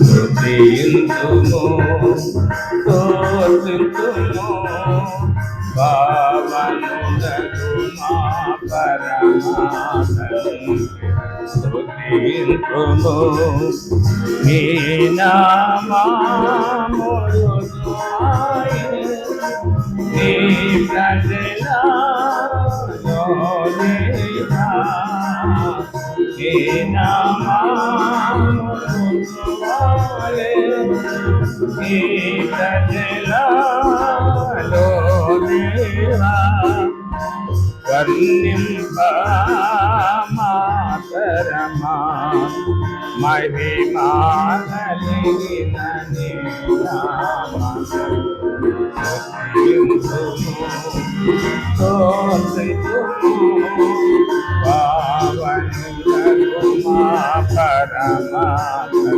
స్తుతింతుము స్తోత్రింతుము పావనుడగు మా పరమాత్మను స్తుతింతుము నీ నామములు నీ ప్రజలలో నీ నామములు నీ ప్రజలలో వర్ణింప మాతరమా మహిమా కలిగిన నీ పావనుడగు మా పరమాత్మను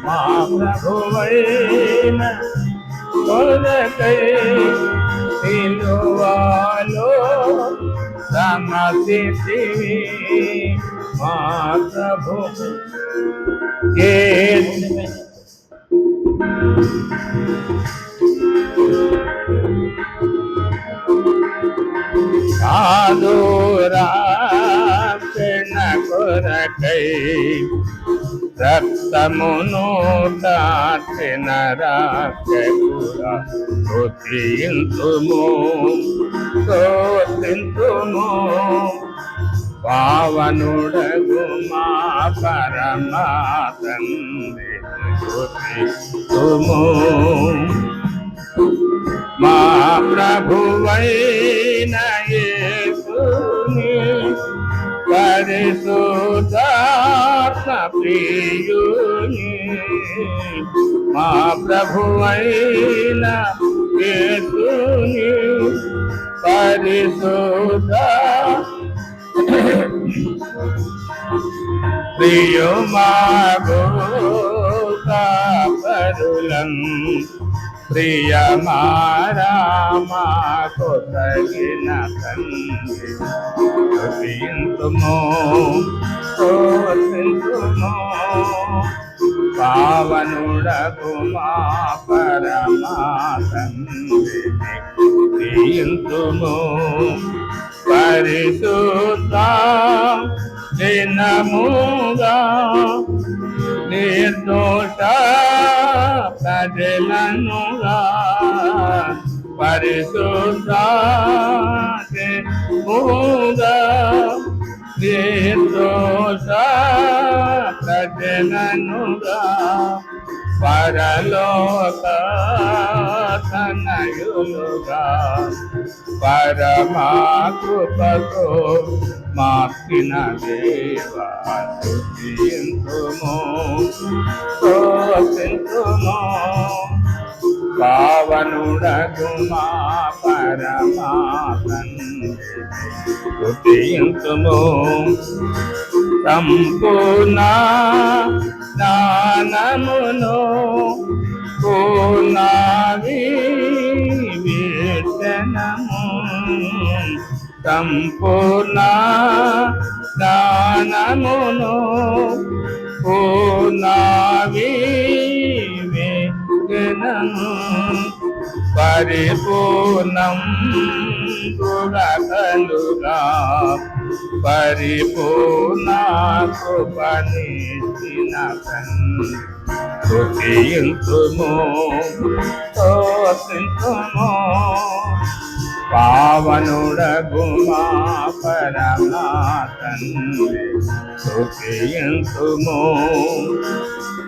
మా ప్రభువైన కొరకై సిలువలో సమసితివి మా ప్రభు సాధురాక్షణ కొరకై రక్తమును దాచిన రాక్షకుడా స్తుతింతుము స్తోత్రింతుము పావనుడగు మా పరమాత్మని స్తుతింతుము మా ప్రభువైన యేసుని పరిశుద్ధాత్మ ప్రియుని మా ప్రభువైన యేసుని పరిశుద్ధ ప్రియుమాగో కాపరులం ప్రియమారామాకు తగిన తండ్రి స్తుతింతుము స్తోత్రింతుము పావనుడగు మా పరమాత్మని స్తుతింతుము పరిశుద్ధ దినముగా నిర్దోష ప్రజలనుగా పరిశుద్ధ దినముగా నిర్దోష ప్రజలనుగా పరలోక తనయులుగా పరమా కృపతో మార్చిన దేవా స్తుతింతుము స్తోత్రింతుము పావనుడగు మా పరమాత్మని స్తుతింతుము సంపూర్ణ జ్ఞానమును పూర్ణ వివేచనము సంపూర్ణ జ్ఞానమును పూర్ణ వివేచనము పరిపూర్ణం కలుగా పరిపూర్ణ కృపనిచ్చిన స్తుతింతుము స్తోత్రింతుము పావనుడగు మా పరమాత్మని స్తుతింతుము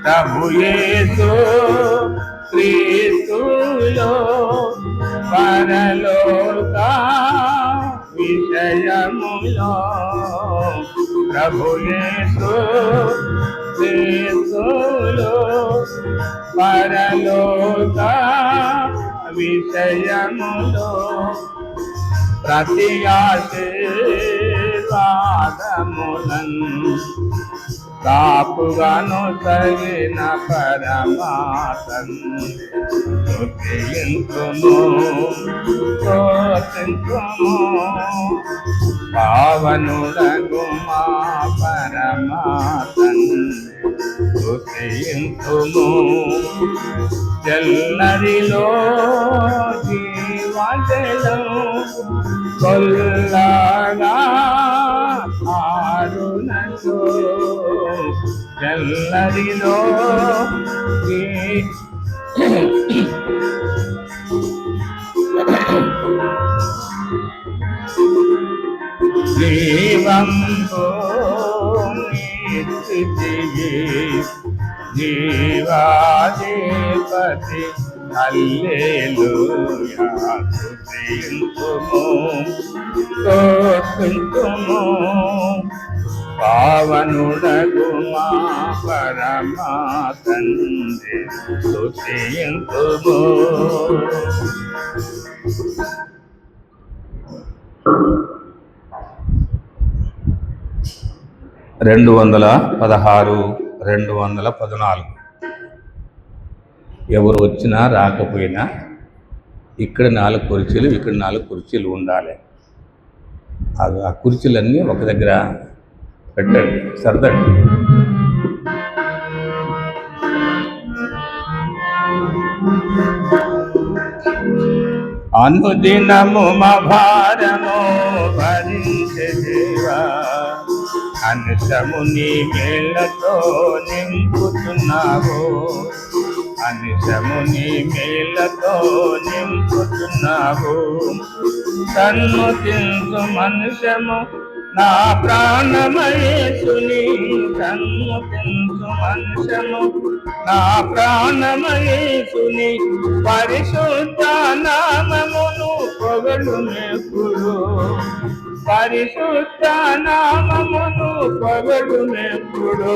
ప్రభు యేసు క్రీస్తులో పరలోక విషయములో ప్రభు యేసు క్రీస్తులో పరలోక విషయములో ప్రతి ఆశీర్వాదములను కాపుగాను తగిన పరమాత్మని స్తుతింతుము స్తోత్రింతుము పావనుడగు మా పరమాత్మను స్తుతింతుము. జల్లరిలో జీవజలం కొల్లగా ఆరునతో జల్లరిలో జీవంబో నిత్యజీ జీవాధిపతి హల్లెలూయా స్తుతింతుము స్తుతింతుము. పావనుడగు మా పరమా తండ్రి స్తుతింతుము. 216, 214 ఎవరు వచ్చినా రాకపోయినా ఇక్కడ 4 కుర్చీలు, ఇక్కడ 4 కుర్చీలు ఉండాలి. ఆ కుర్చీలన్నీ ఒక దగ్గర పెట్టండి, సర్దండి. అనుదినము మా భారము భరించే దేవా, అనుసము నీ మేళ్ళతో నింపుతున్నావు, అనుసము నీ మేళ్ళతో నింపుతున్నావు. సన్ముతించు మనుషము నా ప్రాణమయేసుని, సన్ముతించు మనుషము నా ప్రాణమయేసుని, పరిశుద్ధ నామమును పొగడుమెప్పుడు, పరిశుద్ధ నామమును పొగడుమెప్పుడు.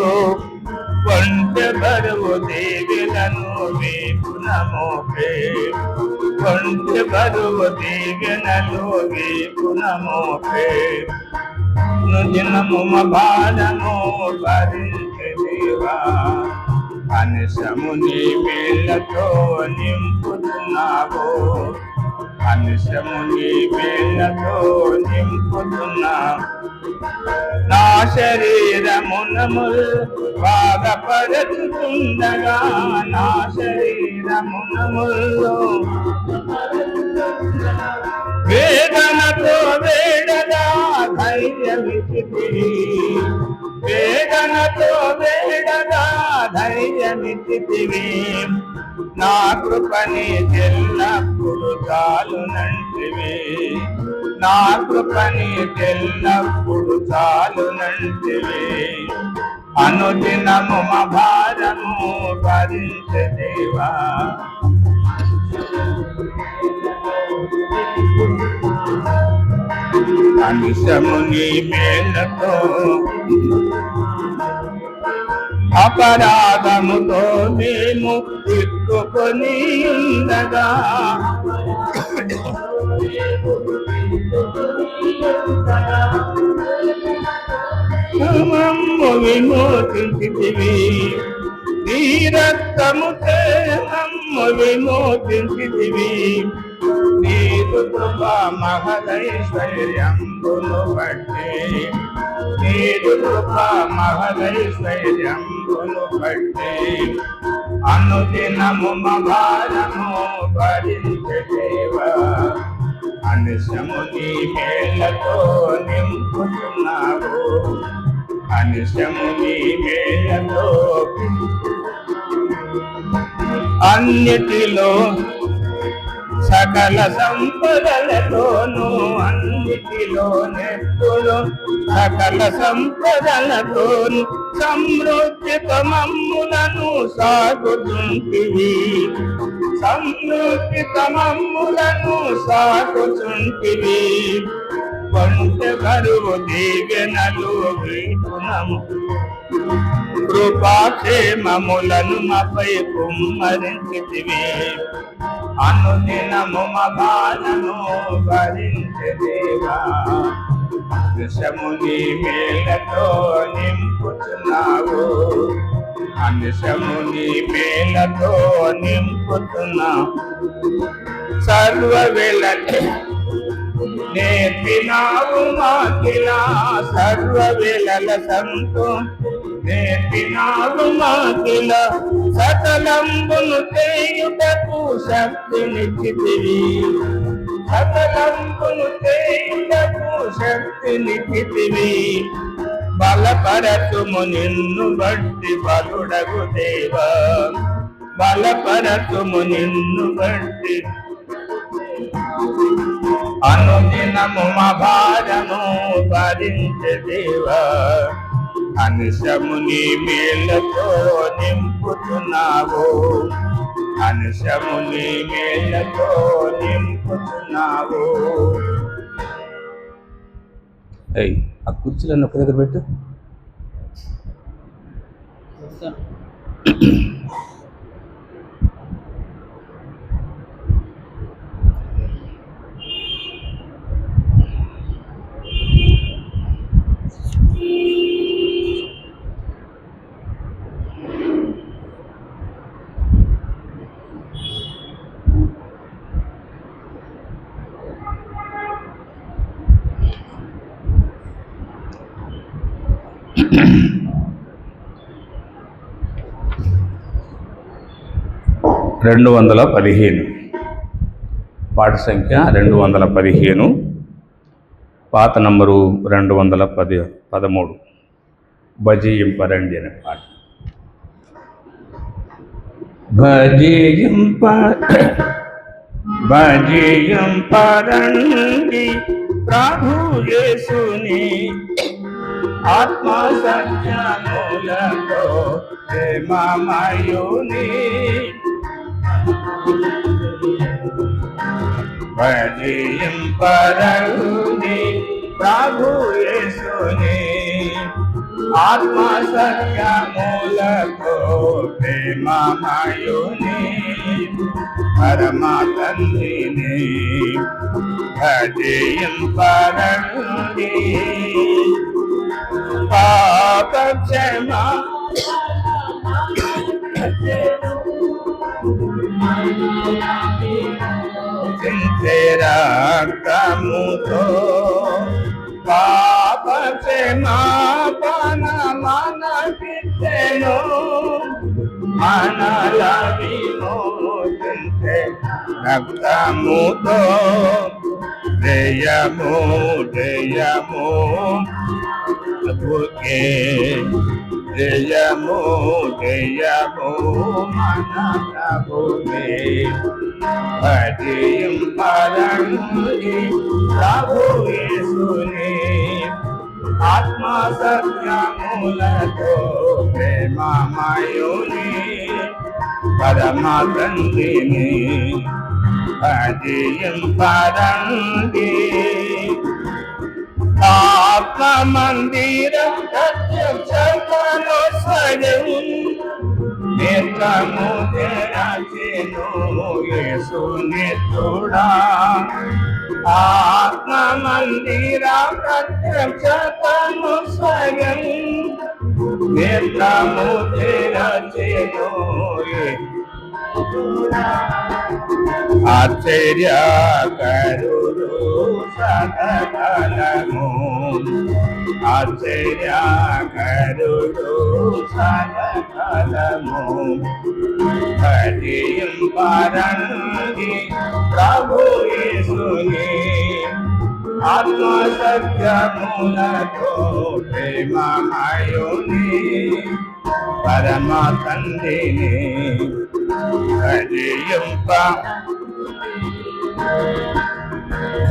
కొంచె బరువు దీవెనను వీపున మోపే, కొంచె బరువు దీవెనలు వీపున మోపే. దినము భారము భరించే దేవా, అనుసము నీ మేళ్ళతో నింపుతున్నావు, అనుసము నీ మేళ్ళతో నింపుతున్నావు. నా శరీరమునముల్ బాధపరచుతుండగా, నా శరీరమునముల్లో వేదనతో వేడగా ధైర్యమిచ్చితివి, వేదనతో వేడగా ధైర్యమిచ్చితివి. నా కృపని ఎల్లప్పుడు చాలునంటివి, నా కృపని ఎల్లప్పుడు చాలునంటివి. అనుదినము మా భారము భరించే దేవా, అనుసము నీ మేళ్ళతో, అపరాధముతో మేము చిక్కుకొని ఉండగా, మమ్ము విమోచించితివి, నీ రక్తముతో మమ్ము విమోచించితివి. నీదు కృప మహదైశ్వర్యంబును బట్టి, నీదు కృప మహదైశ్వర్యంబును బట్టి. అనుదినము మా భారము భరించే దేవా, అనుసము నీ మేళ్ళతో నింపుతున్నావు, అనుసము నీ మేళ్ళతో. అన్నిటిలో సకల సంపదలతోను, అన్నిటిలో నెప్పులు సకల సంపదలతోను సమృద్ధితో మమ్ములను సాగుతుంటివి, సమృద్ధితో మమ్ములను సాగుతుంటివి. కొంచె బరువు దీవెనలు వీపునము, కృపాక్షేమములను మాపై కుమ్మరించితివి. అనుదినము మా భారము భరించే దేవా, అనుసము నీ మేళ్ళతో నింపుతున్నావు, అనుసము నీ మేళ్ళతో నింపుతున్నావు. సర్వవేళ నేర్పినావు మాకిలా సర్వవేళల సంతోషి నేర్పినావు మాకిలా సకలంబును చేయుటకు శక్తినిచ్చితివి సకలంబును చేయుటకు శక్తినిచ్చితివి బలపరతుము నిన్ను బట్టి బలుడగు దేవా బలపరతుము నిన్ను బట్టి అనుదినము మా భారము భరించే దేవా అనుషము నీ మేళ్ళతో నింపుతున్నావు అనుషము నీ మేళ్ళతో నింపుతున్నావు. ఆ కుర్చీలను ఒక దగ్గర పెట్టు. రెండు 215 పాట సంఖ్య 215 పాత నంబరు 213 భజింపరండి అనే పాట. భజింపరండి ప్రభు యేసుని ఆత్మ సత్యములతో ప్రేమమయుని భజింపరండి ప్రభు యేసుని ఆత్మ సత్యములతో ప్రేమమయుని పరమ తండ్రిని భజింపరండి పాప క్షమా రక్తముతో పాప క్షమాపణ మనకిచ్చెను మనల విమోచించే రక్తముతో జయము జయము ప్రభుకే జయము జయము మన ప్రభుకే భజింపరండి ప్రభు యేసుని ఆత్మ సత్యములతో ప్రేమమయుని పరమ తండ్రిని భజింపరండి ఆత్మ మందిరం ప్రత్యక్షతలో స్వయం నేత్రము తెరచెను యేసుని చూడా ఆత్మ మందిర ప్రత్యక్షతను స్వయం నేత్రము తెరచెను ఆశ్చర్యకరుడు సకలము ఆశ్చర్యకరుడు సకలము భజింపరండి ప్రభు యేసుని ఆత్మ సత్యములతో ప్రేమమయుని పరమ తండ్రిని భజింప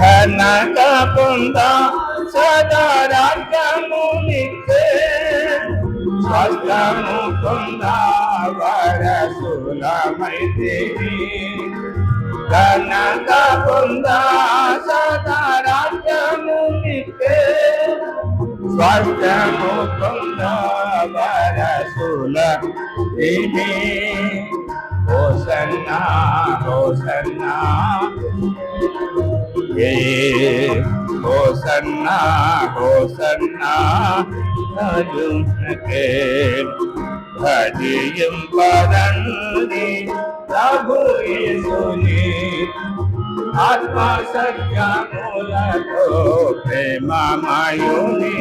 ఘనత పొంద సదా రాజ్యమునిచ్చే స్వర్గము పొంద వరసులమైతివి ఘనత పొంద సదా రాజ్యమునిచ్చే స్వర్గము పొంద వరసులమైతివి హోసన్నా హోసన్నా హోసన్నా హోసన్నా రాజుకే భజింపరండి ప్రభు యేసుని ఆత్మ సత్యములతో ప్రేమమయుని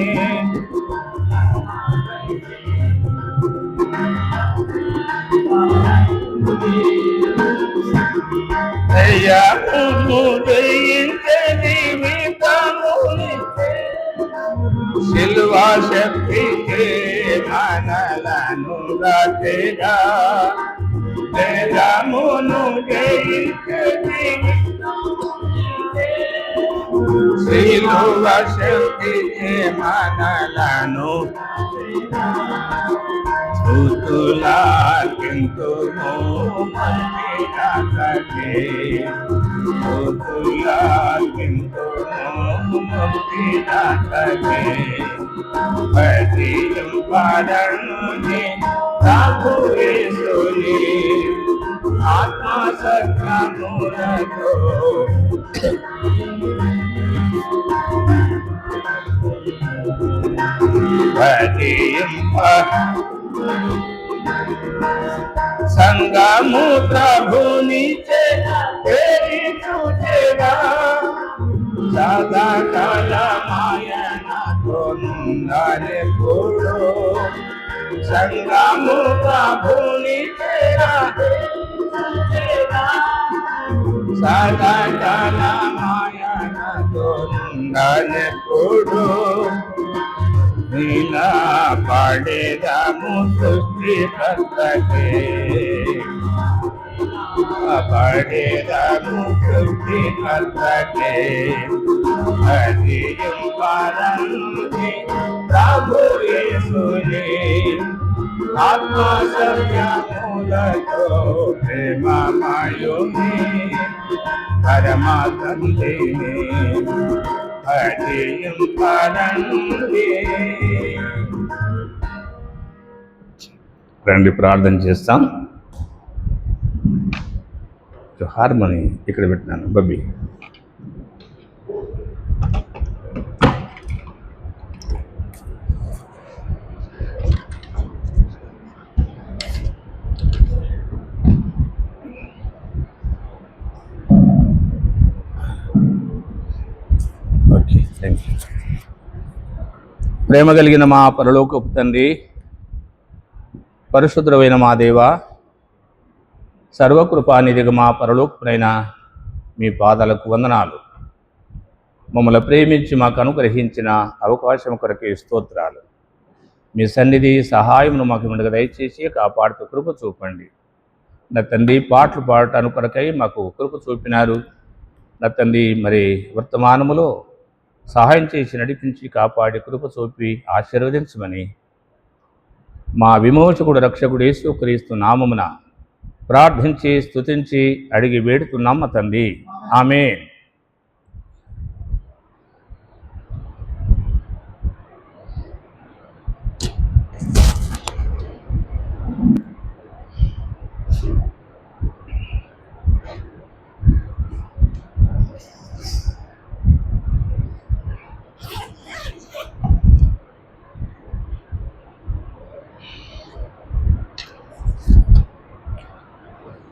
దయ్యమును జయించే జీవితముని సిల్వా శక్తికే మనలను రచగా దయ్యమును జయించే సిల్వా శక్తికే మనలను స్తుతులార్పింతుము ముక్తిదాతకే స్తుతులార్పింతుము ముక్తిదాతకే పతియం పాదనుని ప్రభు యేసుని ఆత్మ సత్యములతో సంగము ప్రభుని చూచేగా సదాకాల మాయనతో నుండెప్పుడు సంగము ప్రభుని సదాకాల మాయనతో నుండెప్పుడు నీలా పడేదాము సృష్టికర్తకే పడేదాము సృష్టికర్తకే హరియం పరంతి ప్రభు యేసుని ఆత్మ సత్యములతో ప్రేమమయుని పరమ తండ్రిని హరియం పరంతి. రండి ప్రార్థన చేస్తాం. హార్మోని ఇక్కడ పెట్టినాను బబ్బీ. Okay, thank you. ప్రేమ కలిగిన మా పరలోకపు తండ్రి, పరిశుద్ధుడైన మా దేవ, సర్వకృపానిధిగా మా పరలోకపునైన మీ పాదాలకు వందనాలు. మమ్మల్ని ప్రేమించి మాకు అనుగ్రహించిన అవకాశం కొరకే స్తోత్రాలు. మీ సన్నిధి సహాయమును మాకు ముందుగా దయచేసి కాపాడుతూ కృప చూపండి. నా తండ్రి, పాటలు పాడటానికి కొరకై మాకు కృప చూపినారు. నా తండ్రి, మరి వర్తమానములో సహాయం చేసి నడిపించి కాపాడి కృప చూపి ఆశీర్వదించమని మా విమోచకుడు రక్షకుడు యేసుక్రీస్తు నామమున ప్రార్థించి స్తుతించి అడిగి వేడుతున్నాం తండ్రి, ఆమేన్.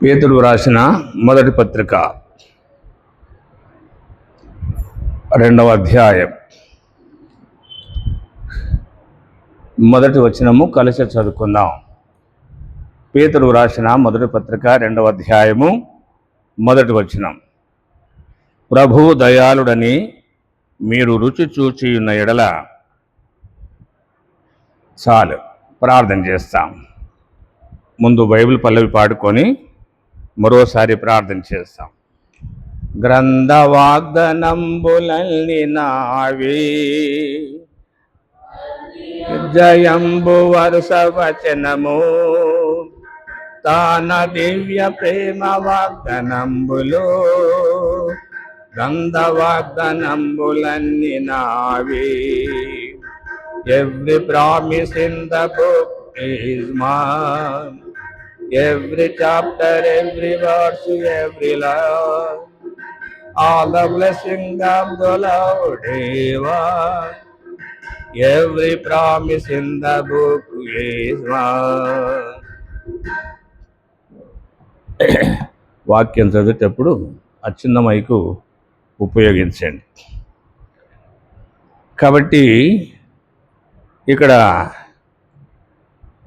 పేతురు రాసిన మొదటి పత్రిక 2వ అధ్యాయం మొదటి వచనము కలిసి చదువుకుందాం. పేతురు రాసిన మొదటి పత్రిక 2వ అధ్యాయము మొదటి వచనం. ప్రభువు దయాళుడని మీరు రుచి చూచి ఉన్న ఎడల చాలు. ప్రార్థన చేస్తాం. ముందు బైబిల్ పల్లవి పాడుకొని మరోసారి ప్రార్థన చేస్తాం. గ్రంథ వాగ్దనంబులల్ని నావే, జయంబు వరుస వచనము, తాన దివ్య ప్రేమ వాగ్దనంబులో, గ్రంథ వాగ్దనంబులన్ని నావే. Every promise in the book is mine. Every chapter, every verse, every line, all the blessing of the Lord is mine. Every promise in the book is mine. వాక్యం చదివేటప్పుడు ఆ చిన్న మైకు ఉపయోగించండి. కాబట్టి ఇక్కడ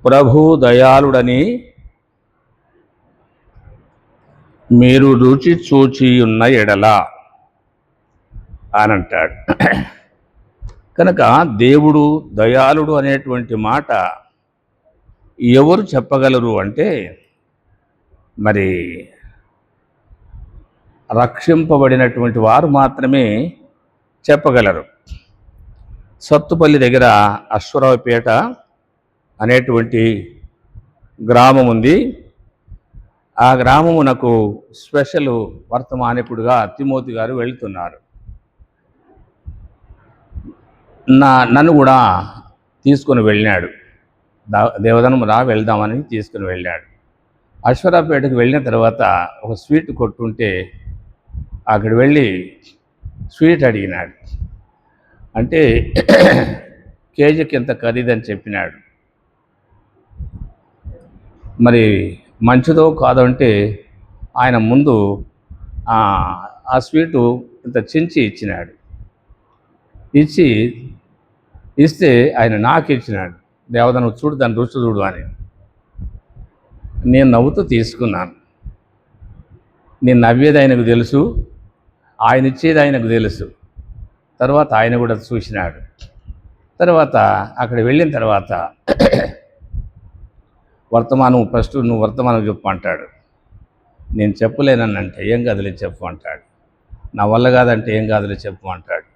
ప్రభు దయాళుడని మీరు రుచి చూచి ఉన్న ఎడల అని అంటాడు. కనుక దేవుడు దయాళుడు అనేటువంటి మాట ఎవరు చెప్పగలరు అంటే, మరి రక్షింపబడినటువంటి వారు మాత్రమే చెప్పగలరు. సత్తుపల్లి దగ్గర అశ్వరావుపేట అనేటువంటి గ్రామం ఉంది. ఆ గ్రామమునకు స్పెషల్ వర్తమానికుడుగా తిమోతి గారు వెళ్తున్నారు. నన్ను కూడా తీసుకొని వెళ్ళినాడు. దేవదనం వెళ్దామని తీసుకుని వెళ్ళాడు. అశ్వరావుపేటకు వెళ్ళిన తర్వాత ఒక స్వీట్ కొట్టుంటే అక్కడ వెళ్ళి స్వీట్ అడిగినాడు. అంటే కేజీకి ఎంత ఖరీదని చెప్పినాడు. మరి మంచిదో కాదో అంటే ఆయన ముందు ఆ స్వీటు ఇంత చించి ఇచ్చినాడు. ఇస్తే ఆయన నాకు ఇచ్చినాడు. దేవదను చూడు, దాన్ని రుచి చూడు అని. నేను నవ్వుతూ తీసుకున్నాను. నేను నవ్వేది ఆయనకు తెలుసు, ఆయన ఇచ్చేది ఆయనకు తెలుసు. తర్వాత ఆయన కూడా చూసినాడు. తర్వాత అక్కడ వెళ్ళిన తర్వాత వర్తమానం ఫస్ట్ నువ్వు వర్తమానం చెప్పు అంటాడు. నేను చెప్పలేనంటే ఏం కాదులే చెప్పు అంటాడు. నా వల్ల కాదంటే ఏం కాదులే చెప్పు అంటాడు.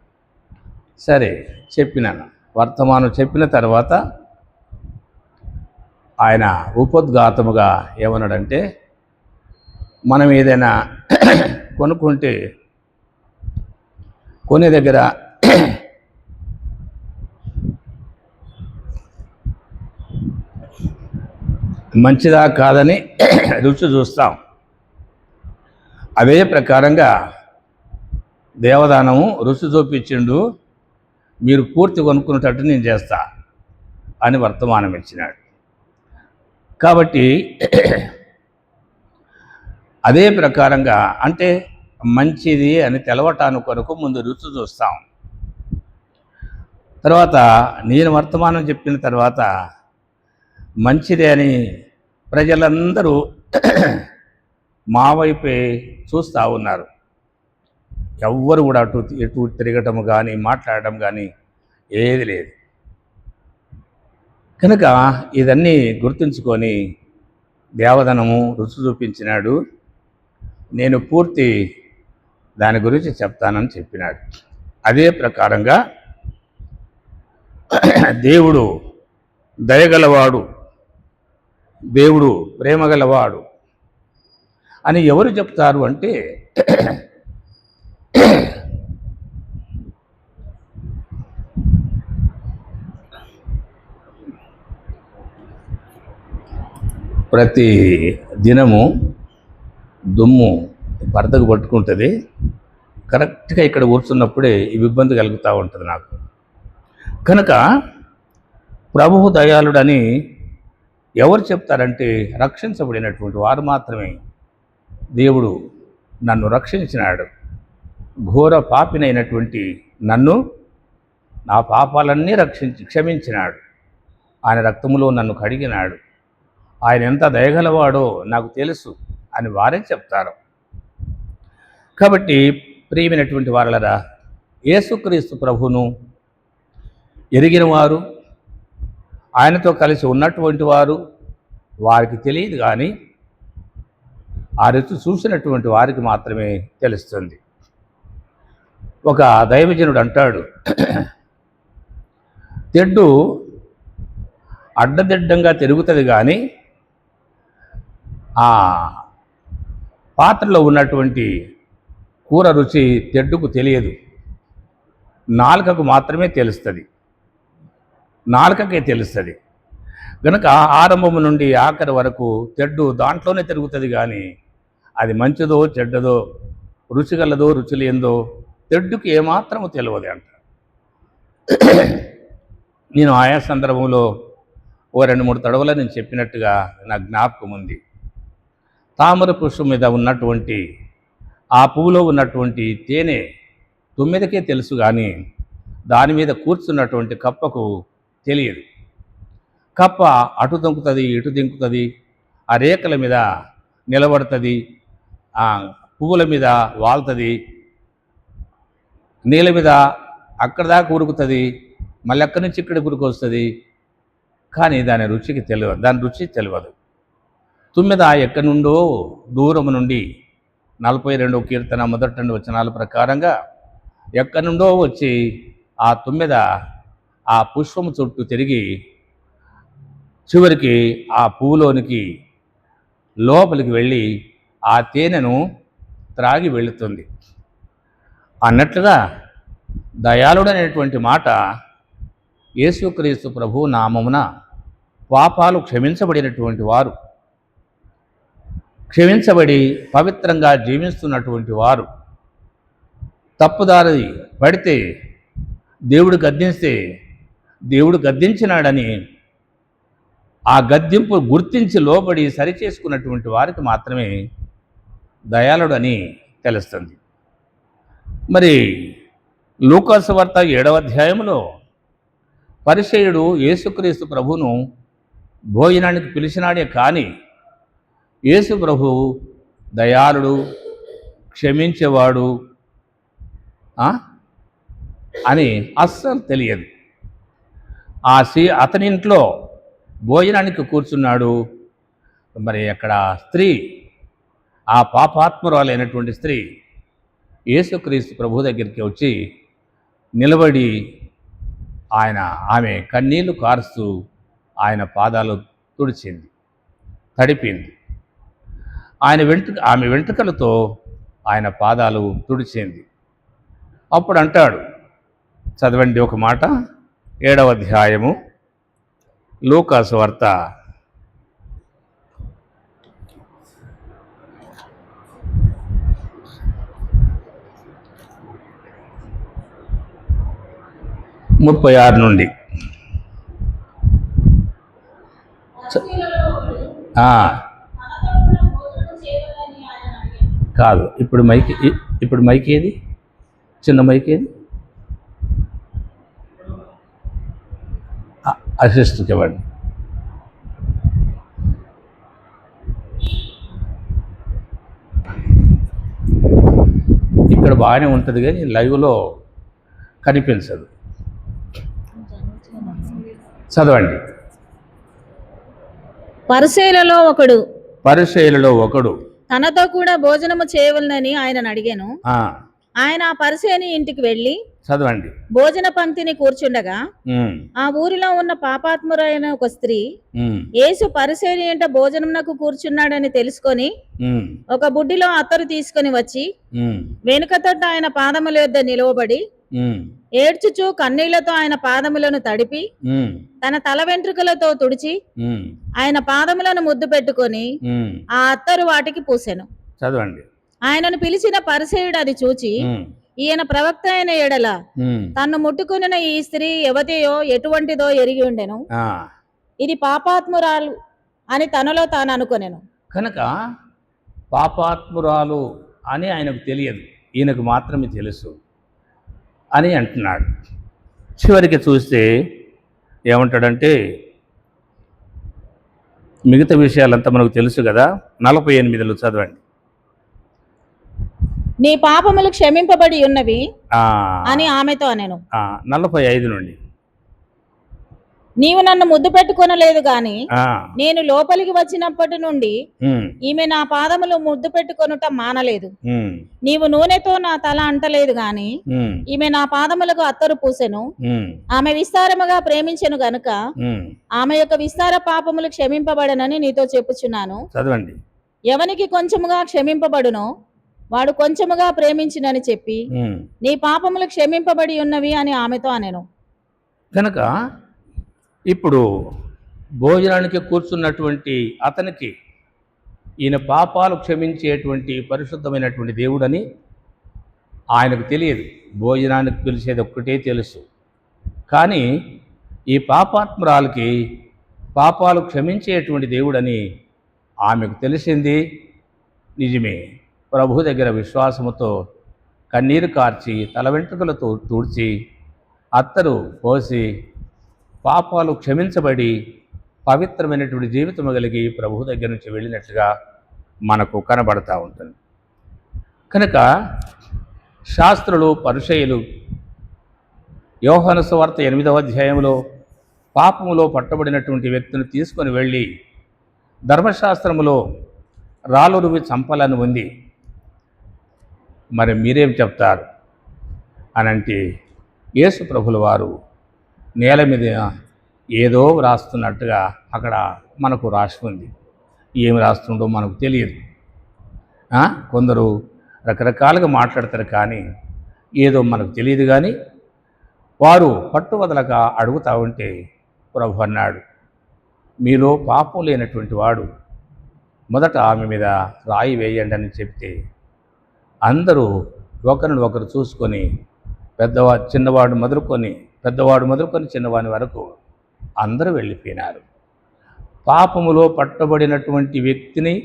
సరే చెప్పినాను. వర్తమానం చెప్పిన తర్వాత ఆయన ఉపోద్ఘాతముగా ఏమన్నాడంటే, మనం ఏదైనా కొనుక్కుంటే కొనే దగ్గర మంచిదా కాదని రుచి చూస్తాం. అదే ప్రకారంగా దేవదానము రుచి చూపించిండు, మీరు పూర్తి కొనుక్కునేటట్టు నేను చేస్తా అని వర్తమానం ఇచ్చినాడు. కాబట్టి అదే ప్రకారంగా అంటే మంచిది అని తెలవటానికి కొరకు ముందు రుచి చూస్తాం. తర్వాత నేను వర్తమానం చెప్పిన తర్వాత మంచిదే అని ప్రజలందరూ మా వైపే చూస్తూ ఉన్నారు. ఎవ్వరు కూడా ఎటు తిరగటం కానీ మాట్లాడటం కానీ ఏది లేదు. కనుక ఇదన్నీ గుర్తుంచుకొని దేవదనము రుచి చూపించినాడు, నేను పూర్తి దాని గురించి చెప్తానని చెప్పినాడు. అదే ప్రకారంగా దేవుడు దయగలవాడు, దేవుడు ప్రేమగలవాడు అని ఎవరు చెప్తారు అంటే, ప్రతి దినము దుమ్ము భర్తకు పట్టుకుంటుంది. కరెక్ట్గా ఇక్కడ కూర్చున్నప్పుడే ఈ ఇబ్బంది కలుగుతూ ఉంటుంది నాకు. కనుక ప్రభువు దయాళుడని ఎవరు చెప్తారంటే, రక్షించబడినటువంటి వారు మాత్రమే. దేవుడు నన్ను రక్షించినాడు, ఘోర పాపినైనటువంటి నన్ను, నా పాపాలన్నీ క్షమించినాడు, ఆయన రక్తములో నన్ను కడిగినాడు, ఆయన ఎంత దయగలవాడో నాకు తెలుసు అని వారే చెప్తారు. కాబట్టి ప్రియమైనటువంటి వారలరా, యేసుక్రీస్తు ప్రభువును ఎరిగిన వారు, ఆయనతో కలిసి ఉన్నటువంటి వారు, వారికి తెలియదు కానీ ఆ రుచి చూసినటువంటి వారికి మాత్రమే తెలుస్తుంది. ఒక దైవజనుడు అంటాడు, తెడ్డు అడ్డదిడ్డంగా తిరుగుతుంది కానీ ఆ పాత్రలో ఉన్నటువంటి కూర రుచి తెడ్డుకు తెలియదు, నాలుకకు మాత్రమే తెలుస్తుంది, నాలుకకే తెలుస్తుంది. కనుక ఆరంభము నుండి ఆఖరి వరకు తెడ్డు దాంట్లోనే తిరుగుతుంది కానీ అది మంచిదో చెడ్డదో, రుచిగలదో రుచి లేదో తెడ్డుకి ఏమాత్రము తెలియదు అంట. నేను ఆయా సందర్భంలో 2-3 తడవలు నేను చెప్పినట్టుగా నా జ్ఞాపకం ఉంది. తామర పుష్పం మీద ఉన్నటువంటి ఆ పువ్వులో ఉన్నటువంటి తేనె తుమ్మెదకే తెలుసు కానీ దాని మీద కూర్చున్నటువంటి కప్పకు తెలియదు. కప్ప అటు దొంకుతుంది, ఇటు దింకుతుంది, ఆ రేఖల మీద నిలబడుతుంది, ఆ పువ్వుల మీద వాళ్తుంది, నీళ్ళ మీద అక్కడ దాకా ఉరుకుతుంది, మళ్ళీ అక్కడి నుంచి ఇక్కడికి ఉరికి వస్తుంది. కానీ దాని రుచి తెలియదు. తుమ్మెద ఎక్కడి నుండో దూరం నుండి 42వ కీర్తన 1 వచనాల ప్రకారంగా ఎక్కడి నుండో వచ్చి ఆ తుమ్మెద ఆ పుష్పము చుట్టూ తిరిగి చివరికి ఆ పువ్వులోనికి లోపలికి వెళ్ళి ఆ తేనెను త్రాగి వెళుతుంది అన్నట్లుగా దయాళుడనేటువంటి మాట యేసుక్రీస్తు ప్రభు నామమున పాపాలు క్షమించబడినటువంటి వారు, క్షమించబడి పవిత్రంగా జీవిస్తున్నటువంటి వారు తప్పుదారి పడితే దేవుడు గద్దిస్తే దేవుడు గద్దించినాడని ఆ గద్దింపు గుర్తించి లోబడి సరిచేసుకున్నటువంటి వారికి మాత్రమే దయాళుడని తెలుస్తుంది. మరి లూకాసు వార్త 7వ అధ్యాయంలో పరిసయ్యుడు యేసుక్రీస్తు ప్రభువును భోజనానికి పిలిచినాడే కానీ యేసు ప్రభు దయాళుడు, క్షమించేవాడు అని అస్సలు తెలియదు. అతని ఇంట్లో భోజనానికి కూర్చున్నాడు. మరి అక్కడ స్త్రీ, ఆ పాపాత్మురాలైనటువంటి స్త్రీ యేసుక్రీస్తు ప్రభు దగ్గరికి వచ్చి నిలబడి ఆమె కన్నీళ్లు కారుస్తూ ఆయన పాదాలు తుడిచింది, తడిపింది. ఆమె వెంట్రుకలతో ఆయన పాదాలు తుడిచింది. అప్పుడు అంటాడు, చదవండి ఒక మాట, 7వ అధ్యాయము లూకాసు వార్త 36 నుండి. కాదు, ఇప్పుడు మైక్ ఏది, చిన్న మైక్ ఏది, అసిస్ట్కి ఇవ్వండి. ఇక్కడ బాగానే ఉంటుంది కానీ లైవ్లో కనిపించదు. చదవండి. పరిసయ్యులలో ఒకడు తనతో కూడా భోజనము చేయవలనని ఆయన అడిగాను. ఆయన ఆ పరిసయ్యుని ఇంటికి వెళ్ళి చదవండి భోజన పంక్తిని కూర్చుండగా ఆ ఊరిలో ఉన్న పాపాత్మురైన ఒక స్త్రీ యేసు పరిసయ్యుని ఇంట భోజనమునకు కూర్చున్నాడని తెలుసుకొని ఒక బుడ్డిలో అత్తరు తీసుకుని వచ్చి వెనుకతో ఆయన పాదముల యొద్ద నిలవబడి ఏడ్చుచూ కన్నీళ్లతో ఆయన పాదములను తడిపి తన తల వెంట్రుకలతో తుడిచి ఆయన పాదములను ముద్దు పెట్టుకొని ఆ అత్తరు వాటికి పూసెను. చదవండి. ఆయనను పిలిచిన పరిసయ్యుడు అది చూచి, ఈయన ప్రవక్త అయిన ఎడల తన్ను ముట్టుకున్న ఈ స్త్రీ ఎవతియో ఎటువంటిదో ఎరిగి ఉండెను, ఇది పాపాత్మురాలు అని తనలో తాను అనుకొనెను. కనుక పాపాత్మురాలు అని ఆయనకు తెలియదు, ఈయనకు మాత్రమే తెలుసు అని అంటున్నాడు. చివరికి చూస్తే ఏమంటాడంటే, మిగతా విషయాలంతా మనకు తెలుసు కదా. 48 చదవండి. నీ పాపములు క్షమింపబడి ఉన్నవి అని ఆమెతో అనెను. 45 నుండి. నీవు నన్ను ముద్దు పెట్టుకొనలేదు గాని నేను లోపలికి వచ్చినప్పటి నుండి ఈమె నా పాదములు ముద్దు పెట్టుకొనుట మానలేదు. నీవు నూనెతో నా తల అంటలేదు గాని ఈమె నా పాదములకు అత్తరు పూసెను. ఆమె విస్తారముగా ప్రేమించెను గనుక ఆమె యొక్క విస్తార పాపములు క్షమింపబడనని నీతో చెప్పుచున్నాను. చదవండి. ఎవనికి కొంచెముగా క్షమింపబడునో వాడు కొంచెముగా ప్రేమించినని చెప్పి నీ పాపములు క్షమింపబడి ఉన్నవి అని ఆమెతో అనెను. కనుక ఇప్పుడు భోజనానికి కూర్చున్నటువంటి అతనికి ఈయన పాపాలు క్షమించేటువంటి పరిశుద్ధమైనటువంటి దేవుడని ఆయనకు తెలియదు. భోజనానికి పిలిచేది ఒక్కటే తెలుసు. కానీ ఈ పాపాత్మురాలకి పాపాలు క్షమించేటువంటి దేవుడని ఆమెకు తెలిసింది నిజమే. ప్రభు దగ్గర విశ్వాసముతో కన్నీరు కార్చి తల వెంట్రుకలతో తుడిచి అత్తరు పోసి పాపాలు క్షమించబడి పవిత్రమైనటువంటి జీవితం కలిగి ప్రభు దగ్గర నుంచి వెళ్ళినట్లుగా మనకు కనబడతా ఉంటుంది. కనుక శాస్త్రులు పరిసయ్యులు యోహాను సువార్త 8వ అధ్యాయంలో పాపములో పట్టబడినటువంటి వ్యక్తిని తీసుకొని వెళ్ళి ధర్మశాస్త్రములో రాలురువి చంపాలని ఉంది, మరి మీరేం చెప్తారు అనంటే యేసు ప్రభుల వారు నేల మీద ఏదో రాస్తున్నట్టుగా అక్కడ మనకు రాసి ఉంది. ఏమి రాస్తుండో మనకు తెలియదు. కొందరు రకరకాలుగా మాట్లాడతారు, కానీ ఏదో మనకు తెలియదు. కానీ వారు పట్టువదలక అడుగుతూ ఉంటే ప్రభు అన్నాడు, మీలో పాపం లేనటువంటి వాడు మొదట ఆమె మీద రాయి వేయండి అని చెప్తే అందరూ ఒకరిని ఒకరు చూసుకొని చిన్నవాడు మొదలుకొని చిన్నవాని వరకు అందరూ వెళ్ళిపోయినారు. పాపములో పట్టబడినటువంటి వ్యక్తిని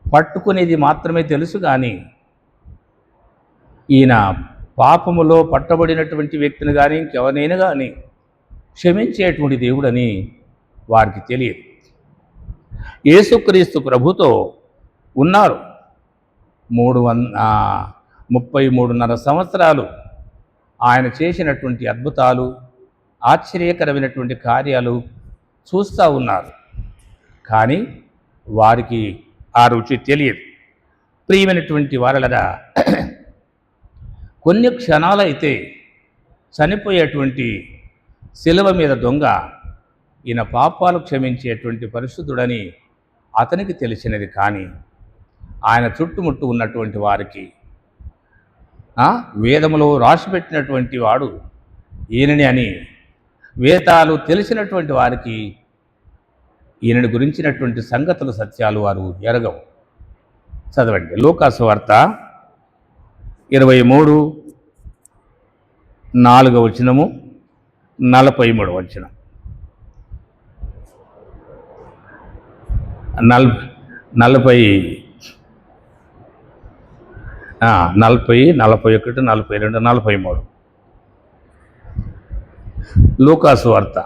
పట్టుకునేది మాత్రమే తెలుసు, కానీ ఈయన పాపములో పట్టబడినటువంటి వ్యక్తిని కానీ ఇంకెవరైనా కానీ క్షమించేటువంటి దేవుడని వారికి తెలియదు. యేసుక్రీస్తు ప్రభుతో ఉన్నారు. 33.5 సంవత్సరాలు ఆయన చేసినటువంటి అద్భుతాలు, ఆశ్చర్యకరమైనటువంటి కార్యాలు చూస్తూ ఉన్నారు. కానీ వారికి ఆ రుచి తెలియదు. ప్రియమైనటువంటి వారలరా, కొన్ని క్షణాలైతే చనిపోయేటువంటి శిలువ మీద దొంగ ఈయన పాపాలు క్షమించేటువంటి పరిశుద్ధుడని అతనికి తెలిసినది. కానీ ఆయన చుట్టుముట్టు ఉన్నటువంటి వారికి వేదములో రాసిపెట్టినటువంటి వాడు ఈయనని అని వేదాలు తెలిసినటువంటి వారికి ఈయనని గురించినటువంటి సంగతులు సత్యాలు వారు ఎరగవు. చదవండి లూకాసు వార్త 23:4 వచనము, 43 వచనం. 41, 42, 43 లూకాసు వార్త.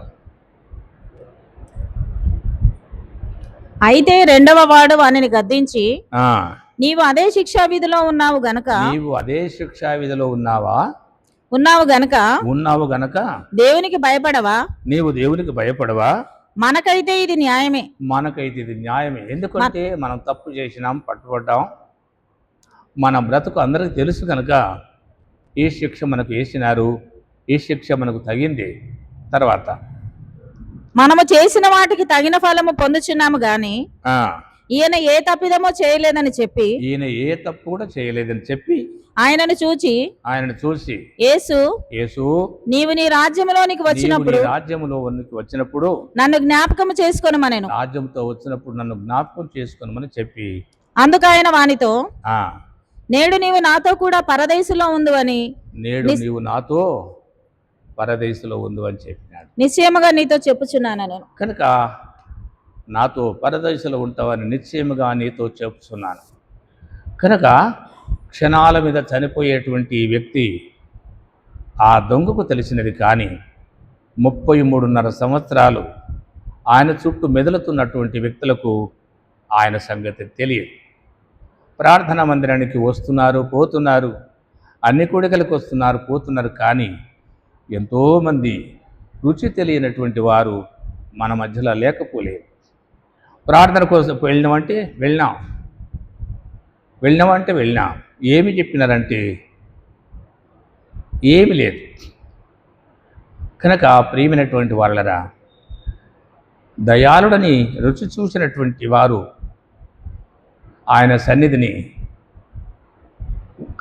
అయితే రెండవ వాడు వానిని గద్దించి, నీవు అదే శిక్షా విధిలో ఉన్నావు గనక దేవునికి భయపడవా? నీవు దేవునికి భయపడవా? మనకైతే ఇది న్యాయమే. ఎందుకంటే మనం తప్పు చేసినాం, పట్టుబడ్డాం. మన బ్రతుకు అందరికీ తెలుసు కనుక ఈ శిక్ష మనకు వేసినారు, ఈ శిక్ష మనకు తగింది. తర్వాత మనము చేసిన వాటికి తగిన ఫలము పొందుచున్నాము గాని ఈయన ఏ తప్పిదమో చేయలేదని చెప్పి ఆయనను చూచి యేసు నీవు నీ రాజ్యములోనికి వచ్చినప్పుడు నన్ను జ్ఞాపకం చేసుకొనుమనెను. రాజ్యంతో వచ్చినప్పుడు నన్ను జ్ఞాపకం చేసుకొనుమని చెప్పి అందుకు ఆయన వానితో, నేడు నీవు నాతో కూడా పరదేశులో ఉందువని చెప్పినాడు. నిశ్చయముగా నీతో చెప్పుచున్నాను నేను. కనుక నాతో పరదేశంలో ఉంటావని నిశ్చయముగా నీతో చెప్పుచున్నాను. కనుక క్షణాల మీద చనిపోయేటువంటి వ్యక్తి ఆ దొంగకు తెలిసినది. కానీ 33.5 సంవత్సరాలు ఆయన చుట్టూ మెదులుతున్నటువంటి వ్యక్తులకు ఆయన సంగతి తెలియదు. ప్రార్థనా మందిరానికి వస్తున్నారు, పోతున్నారు, అన్ని కూడికలకు వస్తున్నారు, పోతున్నారు. కానీ ఎంతోమంది రుచి తెలియనటువంటి వారు మన మధ్యలో లేకపోలేదు. ప్రార్థన కోసం వెళ్ళినాం. ఏమి చెప్పినారంటే ఏమి లేదు. కనుక ప్రియమైనటువంటి వాళ్ళరా, దయాళుడని రుచి చూసినటువంటి వారు ఆయన సన్నిధిని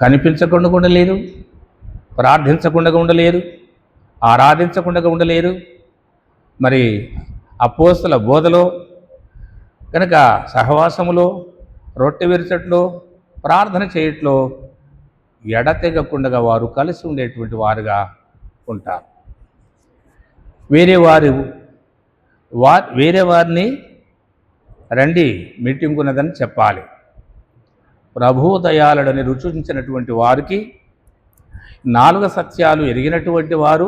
కనిపించకుండా ఉండలేరు, ప్రార్థించకుండా ఉండలేరు, ఆరాధించకుండా ఉండలేరు. మరి అపోస్తల బోధలో కనుక సహవాసములో, రొట్టె విరచట్లో, ప్రార్థన చేయట్లో ఎడతెగకుండా వారు కలిసి ఉండేటువంటి వారుగా ఉంటారు. వేరే వారిని రండి మీటింగ్ ఉన్నదని చెప్పాలి. ప్రభువు దయాళుడని రుచించినటువంటి వారికి 4 సత్యాలు ఎరిగినటువంటి వారు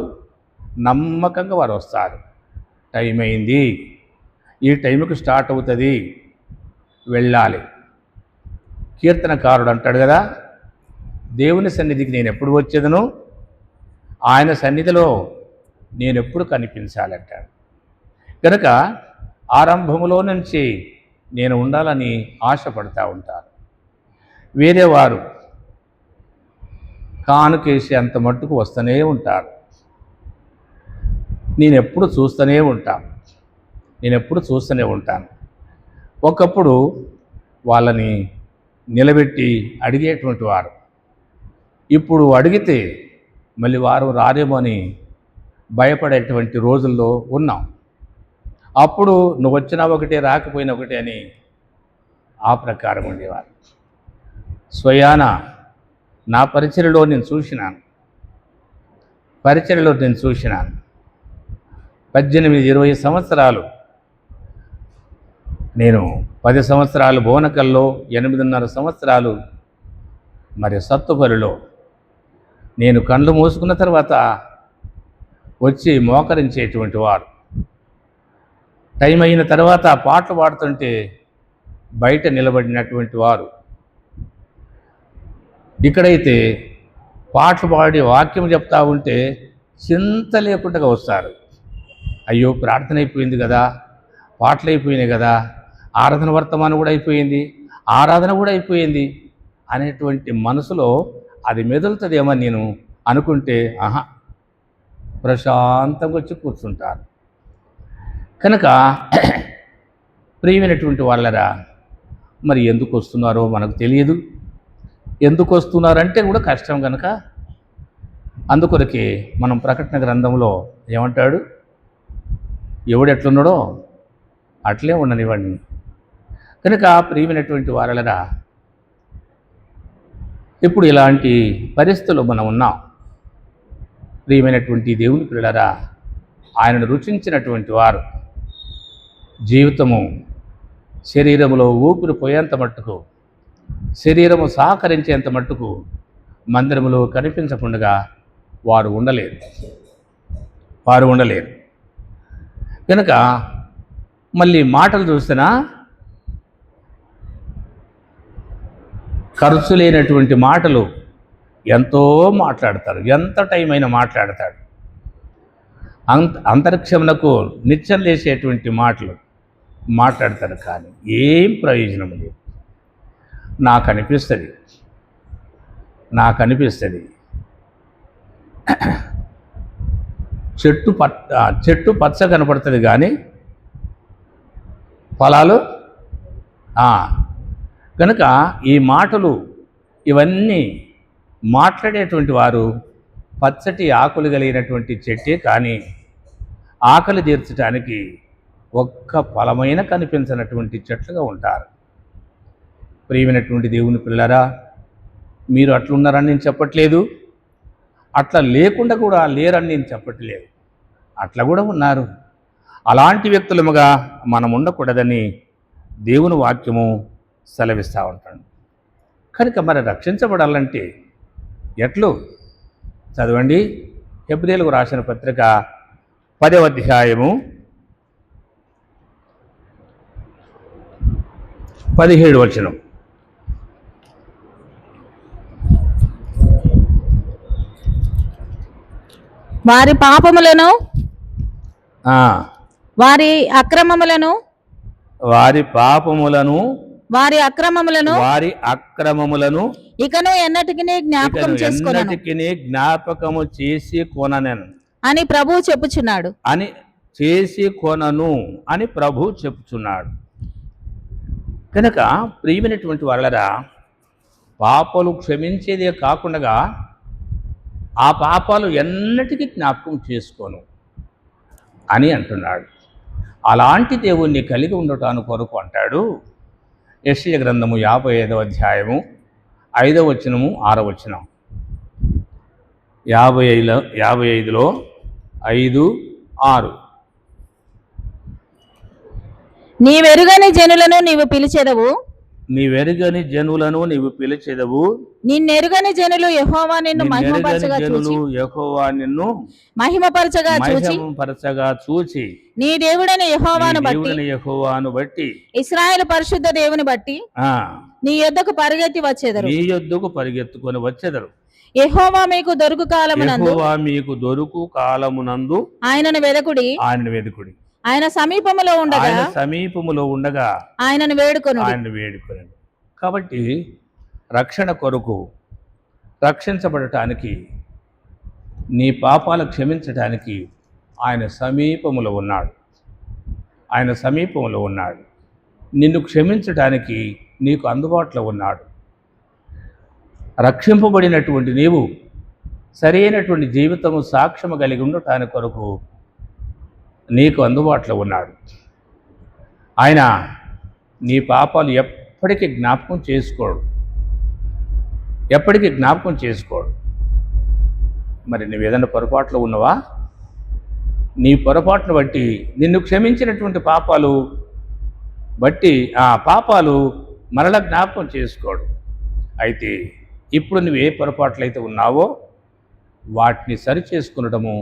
నమ్మకంగా వారు వస్తారు. టైం అయింది, ఈ టైంకి స్టార్ట్ అవుతుంది, వెళ్ళాలి. కీర్తనకారుడు అంటాడు కదా, దేవుని సన్నిధికి నేను ఎప్పుడు వచ్చేదను, ఆయన సన్నిధిలో నేను ఎప్పుడు కనిపించాలంటాడు. కనుక ఆరంభములో నుంచి నేను ఉండాలని ఆశపడతా ఉంటాను. వేరే వారు కానుకేసి అంత మట్టుకు వస్తూనే ఉంటారు. నేను ఎప్పుడు చూస్తూనే ఉంటాను. ఒకప్పుడు వాళ్ళని నిలబెట్టి అడిగేటువంటి వారు, ఇప్పుడు అడిగితే మళ్ళీ వారు రారేమో అని భయపడేటువంటి రోజుల్లో ఉన్నాం. అప్పుడు నువ్వు వచ్చినా ఒకటే, రాకపోయినా ఒకటే అని ఆ ప్రకారం ఉండేవారు. స్వయాన నా పరిచర్యలో నేను చూసినాను. 18-20 సంవత్సరాలు నేను 10 సంవత్సరాలు బోనకల్లో, 8.5 సంవత్సరాలు మరి సత్తుపల్లిలో. నేను కళ్ళు మూసుకున్న తర్వాత వచ్చి మోకరించేటువంటి వారు. టైం అయిన తర్వాత పాటలు పాడుతుంటే బయట నిలబడినటువంటి వారు. ఇక్కడైతే పాటలు పాడి వాక్యం చెప్తా ఉంటే చింత లేకుండా వస్తారు. అయ్యో, ప్రార్థన అయిపోయింది కదా, పాటలు అయిపోయినాయి కదా, ఆరాధన వర్తమానం కూడా అయిపోయింది, ఆరాధన కూడా అయిపోయింది అనేటువంటి మనసులో అది మెదులుతుందేమని నేను అనుకుంటే ప్రశాంతంగా వచ్చి కూర్చుంటారు. కనుక ప్రియమైనటువంటి వాళ్ళరా, మరి ఎందుకు వస్తున్నారో మనకు తెలియదు. ఎందుకు వస్తున్నారంటే కూడా కష్టం. కనుక అందుకొరకే మనం ప్రకటన గ్రంథంలో ఏమంటాడు, ఎవడెట్లున్నాడో అట్లే ఉండనివ్వండి. కనుక ప్రియమైనటువంటి వాళ్ళరా, ఇప్పుడు ఇలాంటి పరిస్థితుల్లో మనం ఉన్నాం. ప్రియమైనటువంటి దేవుని పిల్లరా, ఆయనను రుచించినటువంటి వారు జీవితము శరీరములో ఊపిరి పోయేంత మట్టుకు, శరీరము సహకరించేంత మట్టుకు మందిరములో కనిపించకుండా వారు ఉండలేరు. కనుక మళ్ళీ మాటలు చూసినా ఖర్చు లేనటువంటి మాటలు ఎంతో మాట్లాడతారు. ఎంత టైం అయినా మాట్లాడతాడు. అంతరిక్షమునకు నిత్యం లేసేటువంటి మాటలు మాట్లాడతారు. కానీ ఏం ప్రయోజనం లేదు. నాకు అనిపిస్తుంది చెట్టు పచ్చ కనపడుతుంది కానీ ఫలాలు కనుక ఈ మాటలు ఇవన్నీ మాట్లాడేటువంటి వారు పచ్చటి ఆకులు కలిగినటువంటి చెట్టే, కానీ ఆకలి తీర్చడానికి ఒక్క ఫలమైన కనిపించినటువంటి చెట్లుగా ఉంటారు. ప్రియమైనటువంటి దేవుని పిల్లరా, మీరు అట్లున్నారని నేను చెప్పట్లేదు, అట్లా లేకుండా కూడా లేరని నేను చెప్పట్లేదు. అట్లా కూడా ఉన్నారు. అలాంటి వ్యక్తులముగా మనం ఉండకూడదని దేవుని వాక్యము సెలవిస్తూ ఉంటాడు. కనుక మరి రక్షించబడాలంటే ఎట్లు చదవండి. హెబ్రీయులకు రాసిన పత్రిక 10వ అధ్యాయము 17వ వచనం. వారి పాపములను వారి అక్రమములను వారి అక్రమములను ఇకను ఎన్నటికి జ్ఞాపకము చేసి కొనను అని ప్రభువు చెప్పుచున్నాడు. కనుక ప్రియమైనటువంటి వాళ్ళరా, పాపాలు క్షమించేదే కాకుండా ఆ పాపాలు ఎన్నటికీ జ్ఞాపకం చేసుకోను అని అంటున్నాడు. అలాంటి దేవుణ్ణి కలిగి ఉండటానికి కొరకు అంటాడు. యెషయా గ్రంథము 55వ అధ్యాయము 5వ వచనము 6వ వచనం. 55లో 5, 6. నీవెరుగని జనులను నీవు పిలిచెదవు, నీవెరుగని జనులను నీవు పిలిచెదవు, నిన్నెరుగని జనులు యెహోవా నిన్ను మహిమపరచగా చూచి యెహోవా నిన్ను మహిమపరచగా చూచి మహిమపరచగా చూచి నీ దేవుడైన యెహోవాను బట్టి ఇశ్రాయేలు పరిశుద్ధ దేవుని బట్టి నీ యొద్దకు పరిగెత్తి వచ్చేదరు, నీ యొద్దకు పరిగెత్తుకొని వచ్చేదరు. యెహోవా మీకు దొరుకు కాలమునందు, యెహోవా మీకు దొరుకు కాలమునందు ఆయనను వెదకుడి, ఆయన సమీపములో ఉండగా ఆయనను వేడుకొనండి. కాబట్టి రక్షణ కొరకు, రక్షించబడటానికి, నీ పాపాలు క్షమించటానికి ఆయన సమీపములో ఉన్నాడు. ఆయన సమీపంలో ఉన్నాడు. నిన్ను క్షమించటానికి నీకు అందుబాటులో ఉన్నాడు. రక్షింపబడినటువంటి నీవు సరైనటువంటి జీవితము సాక్ష్యము కలిగి ఉండటానికి కొరకు నీకు అందుబాటులో ఉన్నాడు. ఆయన నీ పాపాలు ఎప్పటికీ జ్ఞాపకం చేసుకోడు. మరి నువ్వు ఏదైనా పొరపాట్లో ఉన్నవా? నీ పొరపాటును బట్టి నిన్ను క్షమించినటువంటి పాపాలు బట్టి ఆ పాపాలు మరలా జ్ఞాపకం చేసుకోడు. అయితే ఇప్పుడు నువ్వు ఏ పొరపాట్లు అయితే ఉన్నావో వాటిని సరిచేసుకునటము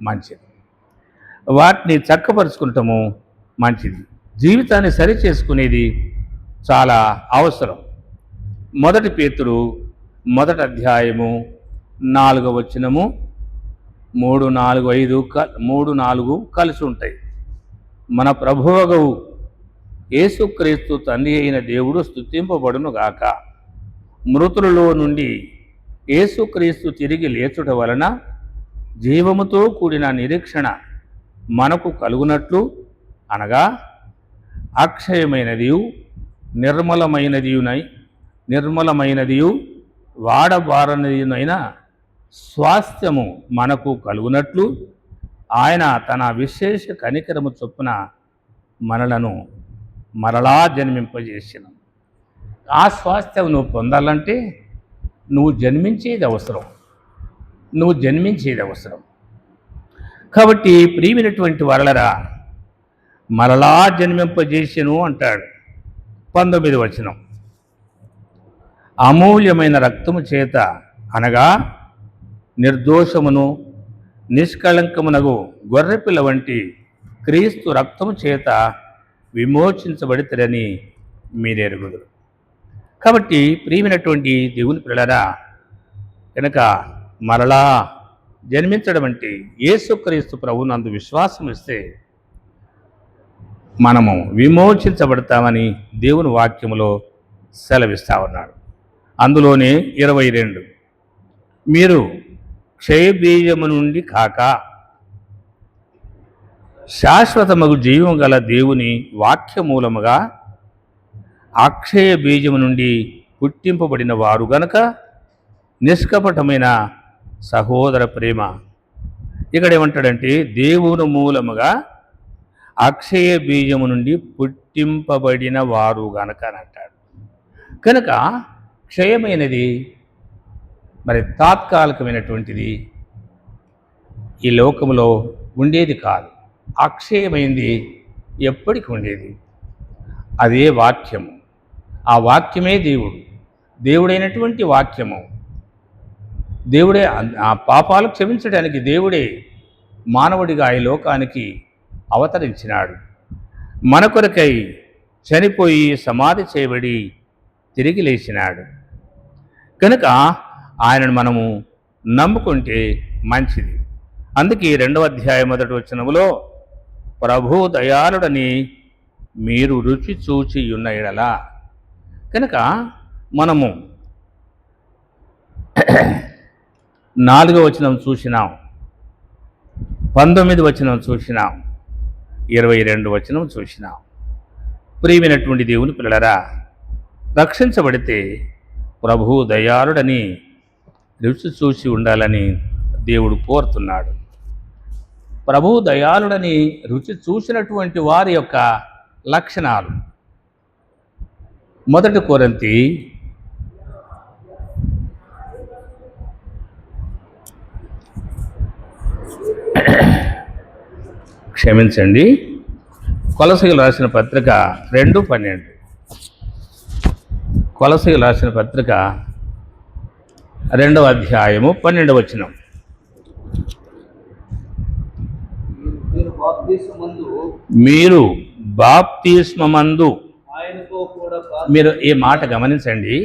మంచిది, వాటిని చక్కపరుచుకునటము మంచిది. జీవితాన్ని సరిచేసుకునేది చాలా అవసరం. 1 పేతురు 1వ అధ్యాయము 4వ వచనము 3, 4, 5, 3, 4 కలిసి ఉంటాయి. మన ప్రభువగు యేసుక్రీస్తు తండ్రి అయిన దేవుడు స్తుతింపబడును గాక. మృతులలో నుండి యేసుక్రీస్తు తిరిగి లేచుట వలన జీవముతో కూడిన నిరీక్షణ మనకు కలుగునట్లు, అనగా అక్షయమైనదియు నిర్మలమైనదియు వాడబారనిదినైన స్వాస్థ్యము మనకు కలుగునట్లు ఆయన తన విశేష కనికరము చొప్పున మనలను మరలా జన్మింపజేసిన. ఆ స్వాస్థ్యం నువ్వు పొందాలంటే నువ్వు జన్మించేది అవసరం. కాబట్టి ప్రియమైనటువంటి వారలరా, మరలా జన్మింపజేసెను అంటాడు 19వ వచనం. అమూల్యమైన రక్తము చేత, అనగా నిర్దోషమును నిష్కళంకమునగు గొర్రెపిల్ల వంటి క్రీస్తు రక్తము చేత విమోచించబడితరని మీరెరుగుదురు. కాబట్టి ప్రియమైనటువంటి దేవుని పిల్లరా, కనుక మరలా జన్మించడం అంటే యేసుక్రీస్తు ప్రభువునందు విశ్వాసం ఇస్తే మనము విమోచించబడతామని దేవుని వాక్యములో సెలవిస్తా ఉన్నాడు. అందులోనే 22, మీరు క్షయబీజము నుండి కాక శాశ్వతమగు జీవము గల దేవుని వాక్యమూలముగా అక్షయ బీజము నుండి పుట్టింపబడిన వారు గనుక నిష్కపటమైన సహోదర ప్రేమ. ఇక్కడ ఏమంటాడంటే దేవుని మూలముగా అక్షయ బీజము నుండి పుట్టింపబడిన వారు గనక అని అంటాడు. కనుక క్షయమైనది మరి తాత్కాలికమైనటువంటిది, ఈ లోకంలో ఉండేది కాదు. అక్షయమైంది ఎప్పటికి ఉండేది. అదే వాక్యము. ఆ వాక్యమే దేవుడైనటువంటి వాక్యము. దేవుడే ఆ పాపాలు క్షమించడానికి దేవుడే మానవుడిగా ఈ లోకానికి అవతరించినాడు. మన కొరకై చనిపోయి సమాధి చేయబడి తిరిగి లేచినాడు. కనుక ఆయనను మనము నమ్ముకుంటే మంచిది. అందుకే 2వ అధ్యాయం 1వ వచనములో ప్రభు దయాళుడని మీరు రుచి చూచి ఉన్న ఎడలా. కనుక మనము 4వ వచనం చూసినాం, 19వ వచనం చూసినాం, 22వ వచనం చూసినాం. ప్రియమైనటువంటి దేవుని పిల్లలరా, రక్షించబడితే ప్రభు దయాళుడని రుచి చూసి ఉండాలని దేవుడు కోరుతున్నాడు. ప్రభు దయాళుడని రుచి చూసినటువంటి వారి యొక్క లక్షణాలు 1 కొరింథీ కొలసీయులకు రాసిన పత్రిక 2:12. కొలసీలు రాసిన పత్రిక 2వ అధ్యాయము 12వ వచనం. మీరు బాప్తిస్మమందు మీరు బాప్తిస్మమందు, ఆయనతో కూడా మీరు ఈ మాట గమనించండి.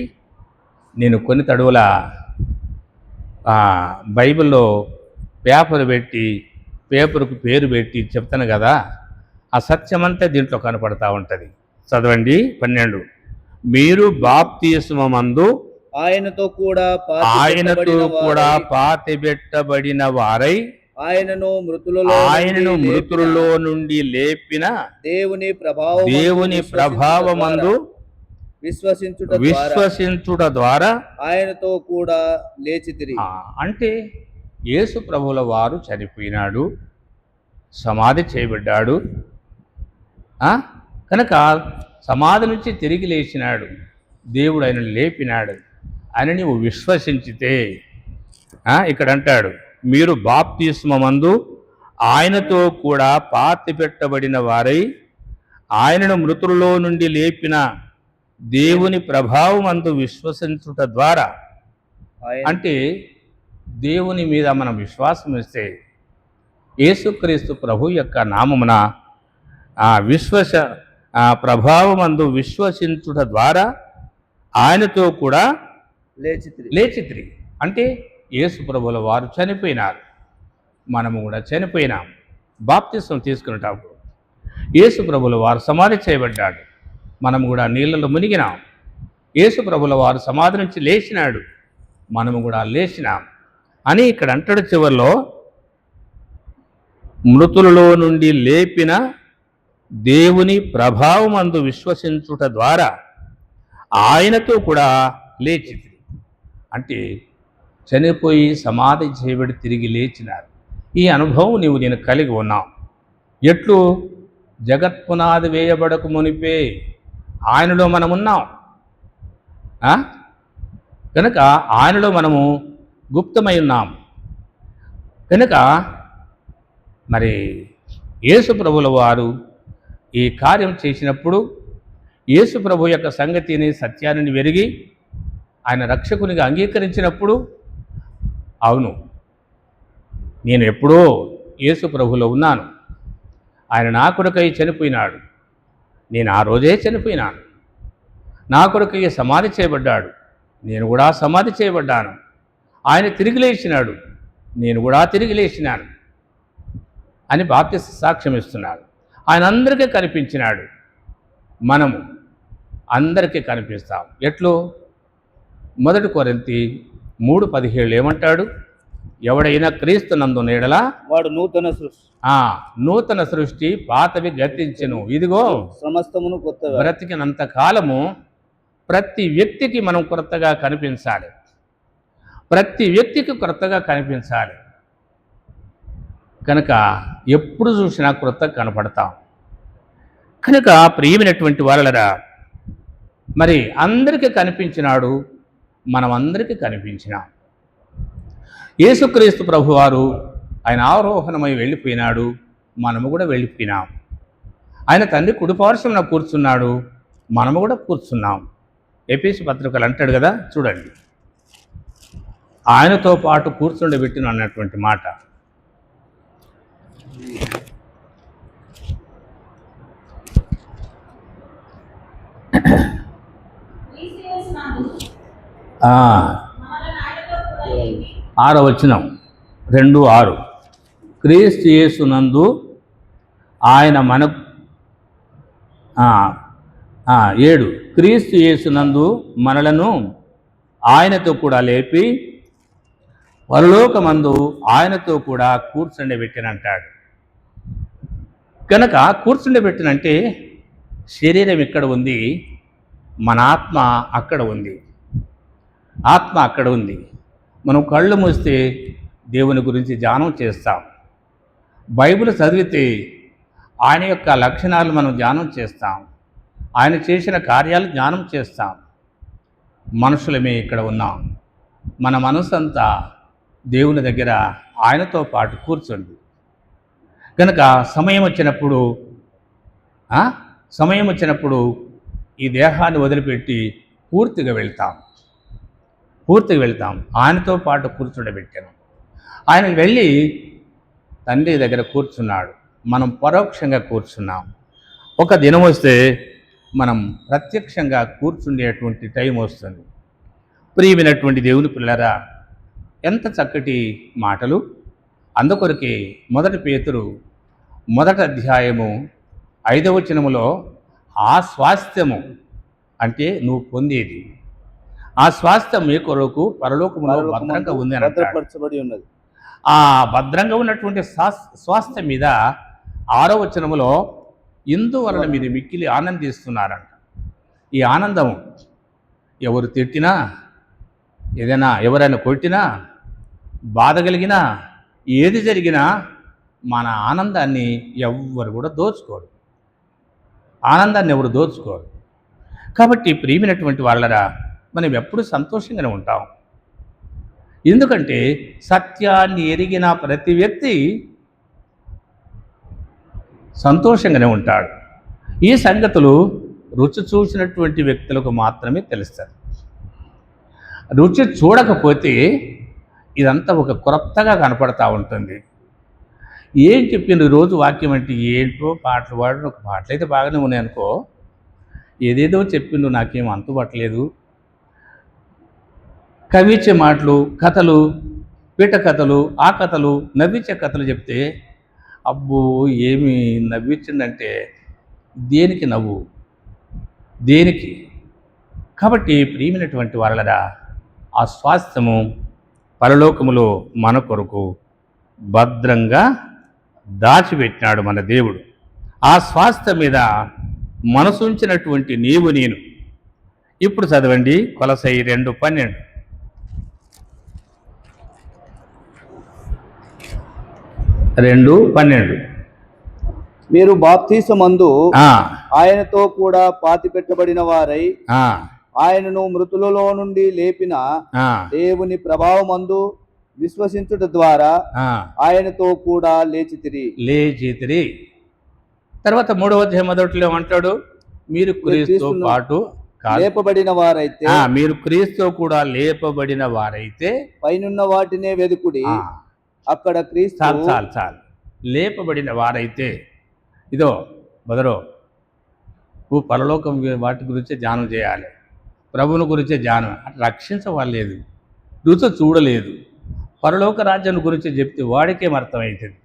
నేను కొన్ని తడువుల బైబిల్లో పేపర్కు పేరు పెట్టి చెప్తాను కదా, ఆ సత్యమంతా దీంట్లో కనపడతా ఉంటుంది. చదవండి 12. మీరు బాప్తిస్మమందు ఆయనతో కూడా పాతిపెట్టబడిన వారై ఆయనను మృతులలో నుండి లేపిన దేవుని ప్రభావమందు విశ్వసించుట ద్వారా ఆయనతో కూడా లేచితిరి. అంటే యేసు ప్రభువుల వారు చనిపోయినాడు, సమాధి చేయబడ్డాడు, కనుక సమాధి నుంచి తిరిగి లేచినాడు, దేవుడు ఆయనను లేపినాడు అని నీవు విశ్వసించితే, ఇక్కడ అంటాడు మీరు బాప్తిస్మమందు ఆయనతో కూడా పాతిపెట్టబడిన వారై ఆయనను మృతులలో నుండి లేపిన దేవుని ప్రభావమందు విశ్వసించుట ద్వారా. అంటే దేవుని మీద మనం విశ్వాసం ఇస్తే, యేసుక్రీస్తు ప్రభు యొక్క నామమున ప్రభావమందు విశ్వసించుట ద్వారా ఆయనతో కూడా లేచితిరి. అంటే యేసు ప్రభుల వారు చనిపోయినారు, మనము కూడా చనిపోయినాం. బాప్తిస్మం తీసుకునేటప్పుడు యేసు ప్రభుల వారు సమాధి చేయబడ్డాడు, మనము కూడా నీళ్ళలో మునిగినాం. యేసు ప్రభుల వారు సమాధి నుంచి లేచినాడు, మనము కూడా లేచినాం అని ఇక్కడ అంటాడు. చివరిలో మృతులలో నుండి లేపిన దేవుని ప్రభావమందు విశ్వసించుట ద్వారా ఆయనతో కూడా లేచితిరి. అంటే చనిపోయి సమాధి చేయబడి తిరిగి లేచినారు. ఈ అనుభవం నేను కలిగి ఉన్నాం. ఎట్లు? జగత్పునాది వేయబడక మునిపే ఆయనలో మనమున్నాం కనుక ఆయనలో మనము గుప్తమై ఉన్నాం కనుక మరి యేసు ప్రభుల వారు ఈ కార్యం చేసినప్పుడు, యేసు ప్రభు యొక్క సంగతిని సత్యాన్ని వెరిగి ఆయన రక్షకునిగా అంగీకరించినప్పుడు, అవును నేను ఎప్పుడో యేసు ప్రభులో ఉన్నాను, ఆయన నా కొరకై చనిపోయినాడు, నేను ఆ రోజే చనిపోయినాను, నా కొరకై సమాధి చేయబడ్డాడు, నేను కూడా సమాధి చేయబడ్డాను, ఆయన తిరిగి లేచినాడు, నేను కూడా తిరిగి లేచినాను అని బాప్తిస్మ సాక్ష్యం ఇస్తున్నాడు. ఆయన అందరికీ కనిపించినాడు, మనము అందరికీ కనిపిస్తాం. ఎట్లు? 1 కొరింథీ 3:17 ఏమంటాడు? ఎవడైనా క్రీస్తు నందున్న యెడల వాడు నూతన సృష్టి, పాతవి గతించెను, ఇదిగో సమస్తమును కొత్తగా. బ్రతికినంత కాలము ప్రతి వ్యక్తికి మనం కొత్తగా కనిపించాలి, ప్రతి వ్యక్తికి కొత్తగా కనిపించాలి. కనుక ఎప్పుడు చూసినా కొత్తగా కనపడతాం. కనుక ప్రియమైనటువంటి వాళ్ళరా, మరి అందరికీ కనిపించినాడు, మనం అందరికీ కనిపించినాం. యేసుక్రీస్తు ప్రభువారు ఆయన ఆరోహణమై వెళ్ళిపోయినాడు, మనము కూడా వెళ్ళిపోయినాం. ఆయన తండ్రి కుడిపార్శ్వమున కూర్చున్నాడు, మనము కూడా కూర్చున్నాం. ఎఫెసీ పత్రికలు అంటాడు కదా, చూడండి, ఆయనతో పాటు కూర్చుండబెట్టిన అన్నటువంటి మాట. ఆరో వచనం 2:6 క్రీస్తు యేసునందు ఆయన మన 7 క్రీస్తు యేసునందు మనలను ఆయనతో కూడా లేపి పరలోకమందు ఆయనతో కూడా కూర్చుండబెట్టినంటాడు. కనుక కూర్చుండబెట్టినంటే శరీరం ఇక్కడ ఉంది, మన ఆత్మ అక్కడ ఉంది, ఆత్మ అక్కడ ఉంది. మనం కళ్ళు మూస్తే దేవుని గురించి ధ్యానం చేస్తాం, బైబిల్ చదివితే ఆయన యొక్క లక్షణాలు మనం ధ్యానం చేస్తాం, ఆయన చేసిన కార్యాలు ధ్యానం చేస్తాం. మనుషులమే ఇక్కడ ఉన్నాం, మన మనసు అంతా దేవుని దగ్గర ఆయనతో పాటు కూర్చుంది. కనుక సమయం వచ్చినప్పుడు ఈ దేహాన్ని వదిలిపెట్టి పూర్తిగా వెళ్తాం. ఆయనతో పాటు కూర్చుండబెట్టాను. ఆయన వెళ్ళి తండ్రి దగ్గర కూర్చున్నాడు, మనం పరోక్షంగా కూర్చున్నాం. ఒక దినం వస్తే మనం ప్రత్యక్షంగా కూర్చుండేటువంటి టైం వస్తుంది. ప్రియమైనటువంటి దేవుని పిల్లరా, ఎంత చక్కటి మాటలు! అందుకొరకే 1 పేతురు 1వ అధ్యాయము 5వ వచనములో ఆ స్వాస్థ్యము అంటే నువ్వు పొందేది, ఆ స్వాస్థ్యం మీ కొరకు పరలోకములో భద్రంగా ఉంది అని అంటాడు. భద్రపరచబడి ఉన్నది. ఆ భద్రంగా ఉన్నటువంటి స్వాస్థ్యం మీద 6వ వచనములో ఇందువలన మీరు మిక్కిలి ఆనందిస్తున్నారంట. ఈ ఆనందం ఎవరు తిట్టినా, ఏదైనా ఎవరైనా కొట్టినా, బాధ కలిగినా, ఏది జరిగినా మన ఆనందాన్ని ఎవరు కూడా దోచుకోరు. ఆనందాన్ని ఎవరు దోచుకోరు. కాబట్టి ప్రియమైనటువంటి వాళ్ళరా, మనం ఎప్పుడు సంతోషంగానే ఉంటాం. ఎందుకంటే సత్యాన్ని ఎరిగిన ప్రతి వ్యక్తి సంతోషంగానే ఉంటాడు. ఈ సంగతులు రుచి చూసినటువంటి వ్యక్తులకు మాత్రమే తెలుస్తుంది. రుచి చూడకపోతే ఇదంతా ఒక క్రొత్తగా కనపడతా ఉంటుంది. ఏం చెప్పింది రోజు వాక్యం అంటే ఏంటో పాటలు పాడు, ఒక పాటలు అయితే బాగానే ఉన్నాయి అనుకో, ఏదేదో చెప్పిండు నాకేం అంతుపట్టలేదు. కవిచ్చే మాటలు, కథలు, పీట కథలు, ఆ కథలు, నవ్వించే కథలు చెప్తే అబ్బో ఏమి నవ్వించిందంటే దేనికి నవ్వు, దేనికి? కాబట్టి ప్రియమైనటువంటి వాళ్ళరా, ఆ స్వాస్థ్యము పరలోకములో మన కొరకు భద్రంగా దాచిపెట్టినాడు మన దేవుడు. ఆ స్వాస్థ్యం మీద మనసుంచినటువంటి నీవు నేను. ఇప్పుడు చదవండి కొలసయి 2:12. 2:12. మీరు బాప్తిసమందు ఆయనతో కూడా పాతిపెట్టబడిన వారై ఆయనను మృతులలో నుండి లేపిన దేవుని ప్రభావమందు విశ్వసించుట ద్వారా ఆయనతో కూడా లేచితిరి. తర్వాత 3వ అధ్యాయం మొదట్లో ఏమంటాడు? మీరు క్రీస్తుతో పాటు లేపబడిన వారైతే, మీరు క్రీస్తుతో కూడా లేపబడిన వారైతే పైనున్న వాటినే వెదుకుడి, అక్కడ క్రీస్తు. చాలు లేపబడిన వారైతే ఇదో బదరో నువ్వు పరలోకం వాటి గురించే ధ్యానం చేయాలి, ప్రభువుని గురించే ధ్యానం. రక్షించవాలేదు, రుచి చూడలేదు, పరలోక రాజ్యం గురించి చెప్తే వాడికేం అర్థమవుతుంది?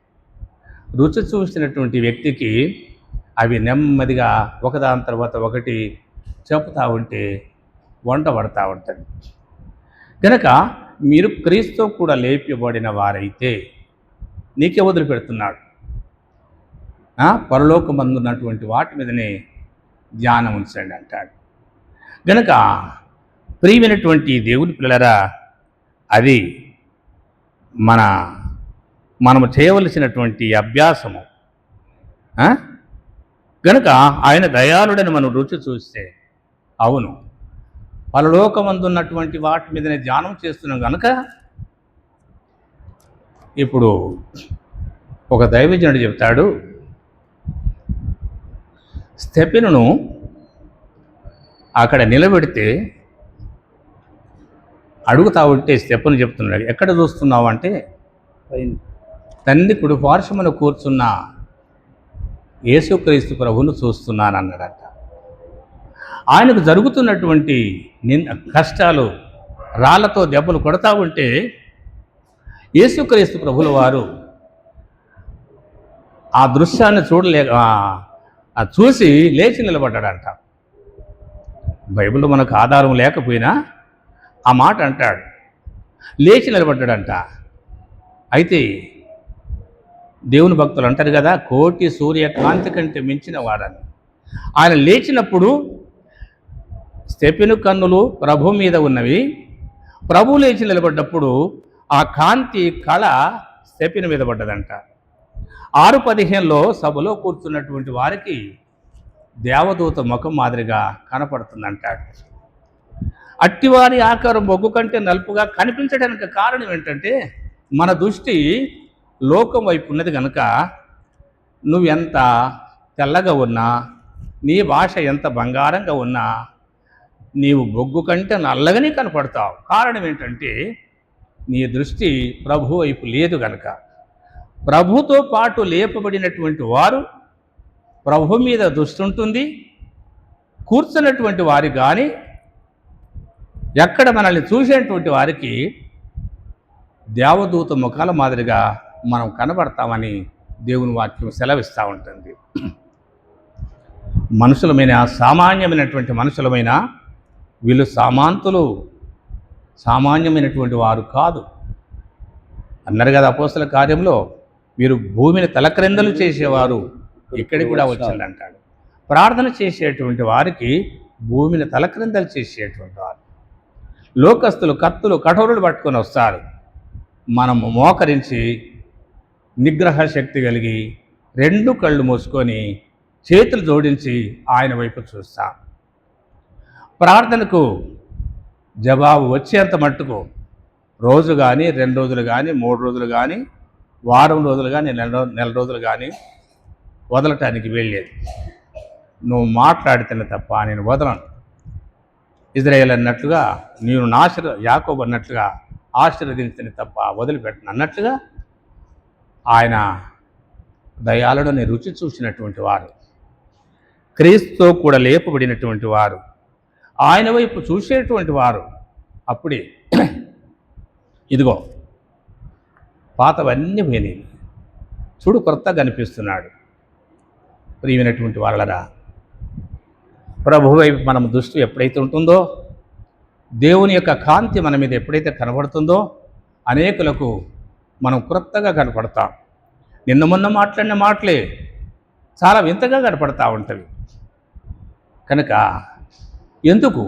రుచి చూసినటువంటి వ్యక్తికి అవి నెమ్మదిగా ఒకదాని తర్వాత ఒకటి చెప్తా ఉంటే వంట పడతా ఉంటుంది. కనుక మీరు క్రీస్తు కూడా లేపబడిన వారైతే నీకే వదిలిపెడుతున్నాడు. పరలోకమందున్నటువంటి వాటి మీదనే ధ్యానం ఉంచండి అంటాడు. గనక ప్రియమైనటువంటి దేవుని పిల్లరా, అది మనము చేయవలసినటువంటి అభ్యాసము. గనుక ఆయన దయాళుడని మనం రుచి చూస్తే, అవును పరలోకమందున్నటువంటి వాటి మీదనే ధ్యానం చేస్తున్నాం కనుక ఇప్పుడు ఒక దైవజనుడు చెప్తాడు, స్తెఫెనును అక్కడ నిలబెడితే అడుగుతా ఉంటే స్తెఫెను చెప్తున్నాడు, ఎక్కడ చూస్తున్నావు అంటే తండ్రి కుడి పార్శ్వమున కూర్చున్న యేసుక్రీస్తు ప్రభువును చూస్తున్నాను అన్నాడట. ఆయనకు జరుగుతున్నటువంటి కష్టాలు, రాళ్లతో దెబ్బలు కొడతా ఉంటే యేసుక్రీస్తు ప్రభుల వారు ఆ దృశ్యాన్ని చూసి లేచి నిలబడ్డాడంట. బైబిల్లో మనకు ఆధారం లేకపోయినా ఆ మాట అంటాడు, లేచి నిలబడ్డాడంట. అయితే దేవుని భక్తులు అంటారు కదా, కోటి సూర్యకాంతి కంటే మించిన వాడని. ఆయన లేచినప్పుడు స్తెఫెను కన్నులు ప్రభు మీద ఉన్నవి. ప్రభు లేచి నిలబడ్డప్పుడు ఆ కాంతి కళ స్తెఫెను మీద పడ్డదంట. 6:15లో సభలో కూర్చున్నటువంటి వారికి దేవదూత ముఖం మాదిరిగా కనపడుతుందంటాడు. అట్టివారి ఆకారం బొగ్గు కంటే నలుపుగా కనిపించడానికి కారణం ఏంటంటే మన దృష్టి లోకం వైపు ఉన్నది కనుక నువ్వెంత తెల్లగా ఉన్నా, నీ భాష ఎంత బంగారంగా ఉన్నా, నీవు బొగ్గు కంటే నల్లగానే కనపడతావు. కారణం ఏంటంటే నీ దృష్టి ప్రభు వైపు లేదు గనక. ప్రభుతో పాటు లేపబడినటువంటి వారు ప్రభు మీద దృష్టి ఉంటుంది. కూర్చున్నటువంటి వారి కానీ ఎక్కడ మనల్ని చూసేటువంటి వారికి దేవదూత ముఖాల మాదిరిగా మనం కనబడతామని దేవుని వాక్యం సెలవిస్తూ ఉంటుంది. మనుషులమైన, సామాన్యమైనటువంటి మనుషులమైన వీళ్ళు సామాన్యమైనటువంటి వారు కాదు అన్నారు కదా అపోస్తల కార్యంలో. వీరు భూమిని తలక్రిందలు చేసేవారు ఇక్కడికి కూడా వచ్చిందంటాడు. ప్రార్థన చేసేటువంటి వారికి భూమిని తలక్రిందలు చేసేటువంటి వారు. లోకస్తులు కత్తులు కఠోరులు పట్టుకొని వస్తారు. మనం మోకరించి నిగ్రహ శక్తి కలిగి 2 కళ్ళు మూసుకొని చేతులు జోడించి ఆయన వైపు చూస్తాం. ప్రార్థనకు జవాబు వచ్చేంత మట్టుకు రోజు కానీ, 2 రోజులు కానీ, 3 రోజులు కానీ, వారం రోజులు కానీ, నెల రోజులు కానీ వదలటానికి వెళ్ళేది. నువ్వు మాట్లాడితేనే తప్ప నేను వదలను. ఇజ్రాయేల్ అన్నట్లుగా నేను యాకోబు అన్నట్లుగా ఆశీర్వదించిన తప్ప వదిలిపెట్టను అన్నట్లుగా ఆయన దయాళుడని రుచి చూసినటువంటి వారు, క్రీస్తుతో కూడా లేపబడినటువంటి వారు, ఆయన వైపు చూసేటువంటి వారు అప్పుడే ఇదిగో పాతవన్నీ పోయినాయి, చూడు కొత్తగా కనిపిస్తున్నాడు. ప్రియమైనటువంటి వాళ్ళరా, ప్రభు వైపు మనం దృష్టి ఎప్పుడైతే ఉంటుందో, దేవుని యొక్క కాంతి మన మీద ఎప్పుడైతే కనబడుతుందో అనేకులకు మనం క్రొత్తగా కనపడతాం. నిన్న మొన్న మాట్లాడిన మాటలే చాలా వింతగా కనపడతా ఉంటవి. కనుక ఎందుకు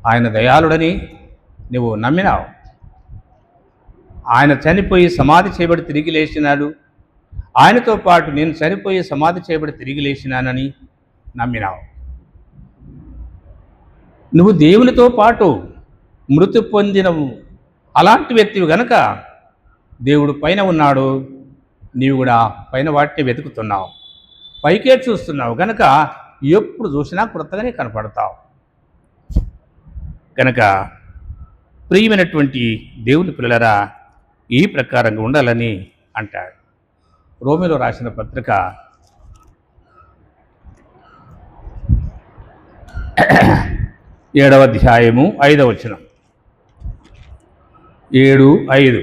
ఆయన దయాళుడని నువ్వు నమ్మినావు. ఆయన చనిపోయి సమాధి చేయబడి తిరిగి లేచినాడు. ఆయనతో పాటు నేను చనిపోయి సమాధి చేయబడి తిరిగి లేచినానని నమ్మినావు. నువ్వు దేవునితో పాటు మృతి పొందిన అలాంటి వ్యక్తివి గనక దేవుడు పైన ఉన్నాడు, నీవు కూడా పైన వాటిని వెతుకుతున్నావు, పైకే చూస్తున్నావు గనక ఎప్పుడు చూసినా క్రొత్తగానే కనపడతావు. కనుక ప్రియమైనటువంటి దేవుని పిల్లలరా, ఈ ప్రకారంగా ఉండాలని అంటాడు. రోమిలో రాసిన పత్రిక 7వ అధ్యాయము 5వ వచనం. 7:5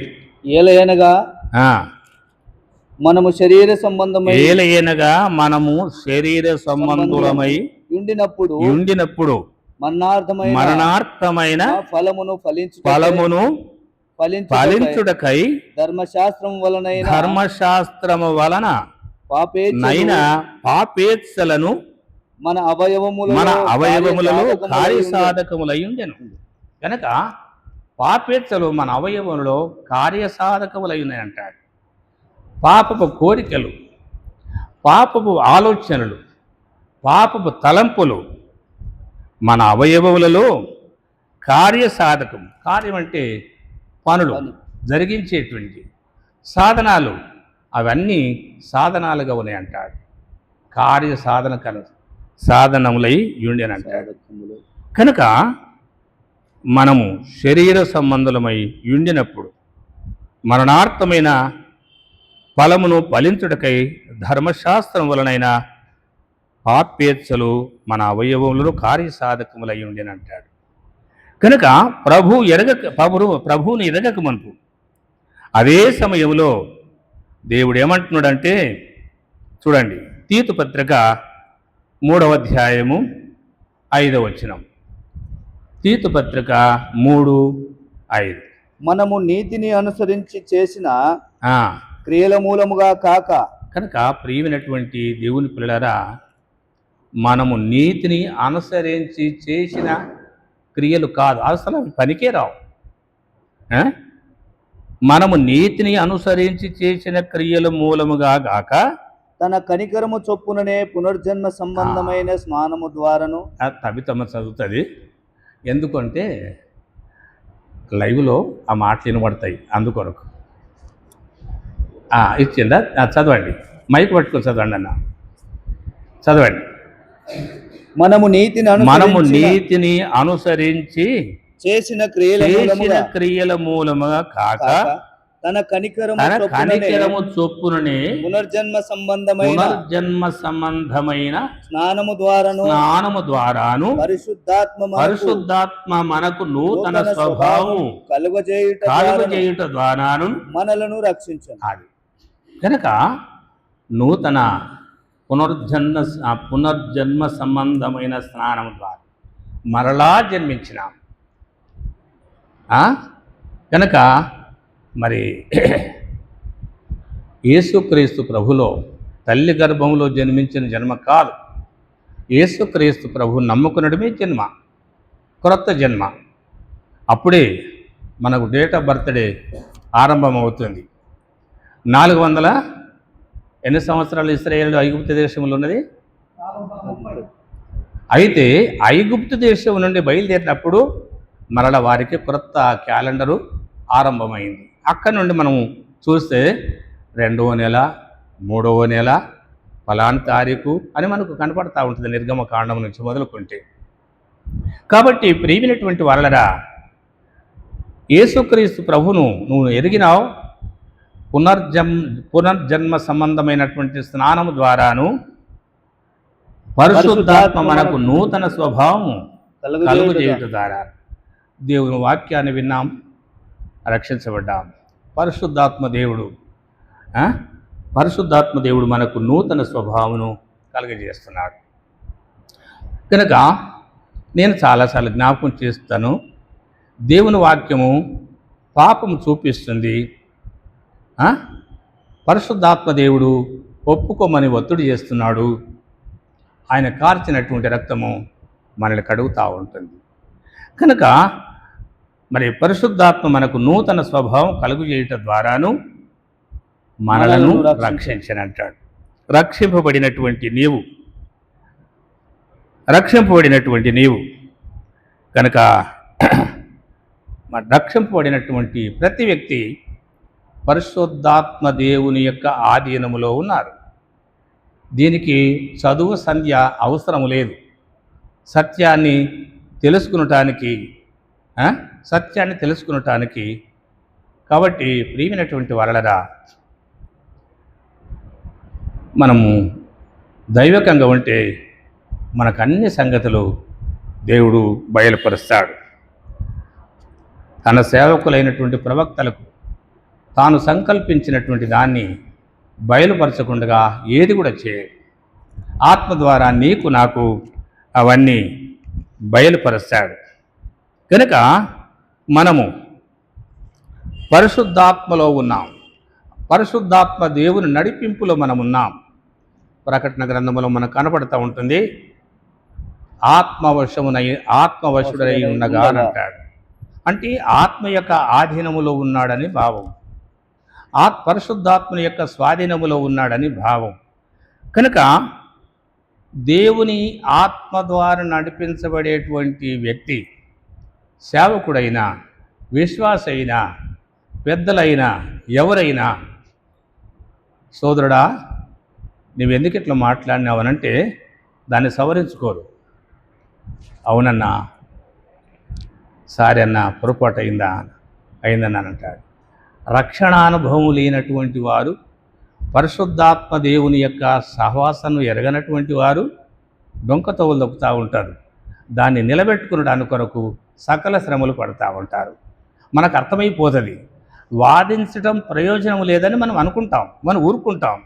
ఏలయనగా మనము శరీర సంబంధులమై ఉండినప్పుడు మరణార్థమైన ఫలమును ఫలించుటకై ధర్మశాస్త్రము వలన పాపేచ్ఛలను మన అవయవములలో కార్యసాధకములై ఉండెను. కనుక పాపేచ్ఛలు మన అవయవములలో కార్యసాధకములై ఉన్నాయి అంటాడు. పాపపు కోరికలు, పాపపు ఆలోచనలు, పాపపు తలంపులు మన అవయవములలో కార్యసాధకం. కార్యం అంటే పనులు జరిగించేటువంటి సాధనాలు, అవన్నీ సాధనాలుగా ఉన్నాయి అంటాడు. సాధనములై ఉండి అని అంటాడు. కనుక మనము శరీర సంబంధులమై ఉండినప్పుడు మరణార్థమైన ఫలమును ఫలించుటకై ధర్మశాస్త్రం వలనైనా పాపేచ్ఛలు మన అవయవములను కార్యసాధకములై ఉండి అని అంటాడు. కనుక ప్రభువుని ఎరగక మనకు అదే సమయంలో దేవుడు ఏమంటున్నాడంటే, చూడండి తీతు పత్రిక 3వ అధ్యాయము 5వ వచనం. తీతు పత్రిక 3:5. మనము నీతిని అనుసరించి చేసిన క్రియల మూలముగా కాక. కనుక ప్రియమైనటువంటి దేవుని పిల్లలారా, మనము నీతిని అనుసరించి చేసిన క్రియలు కాదు, అసలు పనికే రావు. మనము నీతిని అనుసరించి చేసిన క్రియల మూలముగా గాక తన కనికరము చొప్పుననే పునర్జన్మ సంబంధమైన స్నానము ద్వారాను. తబితమ్మ చదువుతుంది, ఎందుకంటే లైవ్లో ఆ మాటలు వినబడతాయి, అందుకొరకు ఇచ్చిందా. చదవండి, మైక్ పట్టుకొని చదవండి అన్న, చదవండి. మనము నీతిని మనము అనుసరించి నీతిని అనుసరించి చేసిన క్రియల చేసిన మూలముగా క్రియల మూలముగా కాక కాక తన కనికరము తన చొప్పుననే కనికరము చొప్పుననే పునర్జన్మ సంబంధమైన పునర్జన్మ సంబంధమైన స్నానము ద్వారాను స్నానము ద్వారాను పరిశుద్ధాత్మ మనకు నూతన స్వభావం కలుగజేయుట ద్వారాను మనలను రక్షించను. అది కనుక నూతన పునర్జన్మ సంబంధమైన స్నానం ద్వారా మరలా జన్మించినాం. కనుక మరి యేసుక్రీస్తు ప్రభులో తల్లి గర్భంలో జన్మించిన జన్మ కాదు. యేసుక్రీస్తు ప్రభు నమ్ముకునడమే జన్మ, క్రొత్త జన్మ. అప్పుడే మనకు డేట్ ఆఫ్ బర్త్డే ఆరంభమవుతుంది. 400 ఎన్ని సంవత్సరాలు ఇశ్రాయేలు ఐగుప్తు దేశంలో ఉన్నది. అయితే ఐగుప్తు దేశం నుండి బయలుదేరినప్పుడు మరల వారికి క్రొత్త క్యాలెండరు ఆరంభమైంది. అక్కడి నుండి మనం చూస్తే 2వ నెల 3వ నెల ఫలాని తారీఖు అని మనకు కనపడతా ఉంటుంది నిర్గమకాండం నుంచి మొదలుకుంటే. కాబట్టి ప్రియమైనటువంటి వాళ్ళరా, యేసుక్రీస్తు ప్రభును నువ్వు ఎరిగినావు. పునర్జన్మ సంబంధమైనటువంటి స్నానము ద్వారాను పరిశుద్ధాత్మ మనకు నూతన స్వభావం కలుగజేయుట ద్వారా దేవుని వాక్యాన్ని విన్నాం, రక్షించబడ్డాం. పరిశుద్ధాత్మ దేవుడు మనకు నూతన స్వభావమును కలుగజేస్తున్నాడు. కనుక నేను చాలాసార్లు జ్ఞాపకం చేస్తాను, దేవుని వాక్యము పాపము చూపిస్తుంది. పరిశుద్ధాత్మ దేవుడు ఒప్పుకోమని ఒత్తిడి చేస్తున్నాడు. ఆయన కార్చినటువంటి రక్తము మనల్ని కడుగుతూ ఉంటుంది. కనుక మరి పరిశుద్ధాత్మ మనకు నూతన స్వభావం కలుగజేయటం ద్వారాను మనలను రక్షించనంటాడు. రక్షింపబడినటువంటి నీవు కనుక రక్షింపబడినటువంటి ప్రతి వ్యక్తి పరిశుద్ధాత్మ దేవుని యొక్క ఆధీనములో ఉన్నారు. దీనికి చదువు సంధ్య అవసరం లేదు. సత్యాన్ని తెలుసుకునటానికి కాబట్టి ప్రియమైనటువంటి వాళ్ళరా, మనము దైవకంగా ఉంటే మనకు అన్ని సంగతులు దేవుడు బయలుపరుస్తాడు. తన సేవకులైనటువంటి ప్రవక్తలకు తాను సంకల్పించినటువంటి దాన్ని బయలుపరచకుండా ఏది కూడా చేయడు. ఆత్మ ద్వారా నీకు నాకు అవన్నీ బయలుపరుస్తాడు. కనుక మనము పరిశుద్ధాత్మలో ఉన్నాం. పరిశుద్ధాత్మ దేవుని నడిపింపులో మనం ఉన్నాం. ప్రకటన గ్రంథంలో మనకు కనపడుతూ ఉంటుంది, ఆత్మవశుడై ఉండగా అంటాడు. అంటే ఆత్మ యొక్క ఆధీనములో ఉన్నాడని భావం, పరిశుద్ధాత్మ యొక్క స్వాధీనములో ఉన్నాడని భావం. కనుక దేవుని ఆత్మ ద్వారా నడిపించబడేటువంటి వ్యక్తి, సేవకుడైనా విశ్వాసైనా పెద్దలైనా ఎవరైనా, సోదరుడా నువ్వెందుకు ఇట్లా మాట్లాడినావనంటే దాన్ని సవరించుకోరు. అవునన్నా, సారీ అన్న, పొరపాటు అయిందన్నా అంటాడు. రక్షణానుభవం లేనటువంటి వారు, పరిశుద్ధాత్మ దేవుని యొక్క సహవాసను ఎరగనటువంటి వారు డొంకతోవలు దొక్కుతూ ఉంటారు. దాన్ని నిలబెట్టుకునడానికి కొరకు సకల శ్రమలు పడుతూ ఉంటారు. మనకు అర్థమైపోతుంది, వాదించడం ప్రయోజనం లేదని మనం అనుకుంటాం, మనం ఊరుకుంటాం.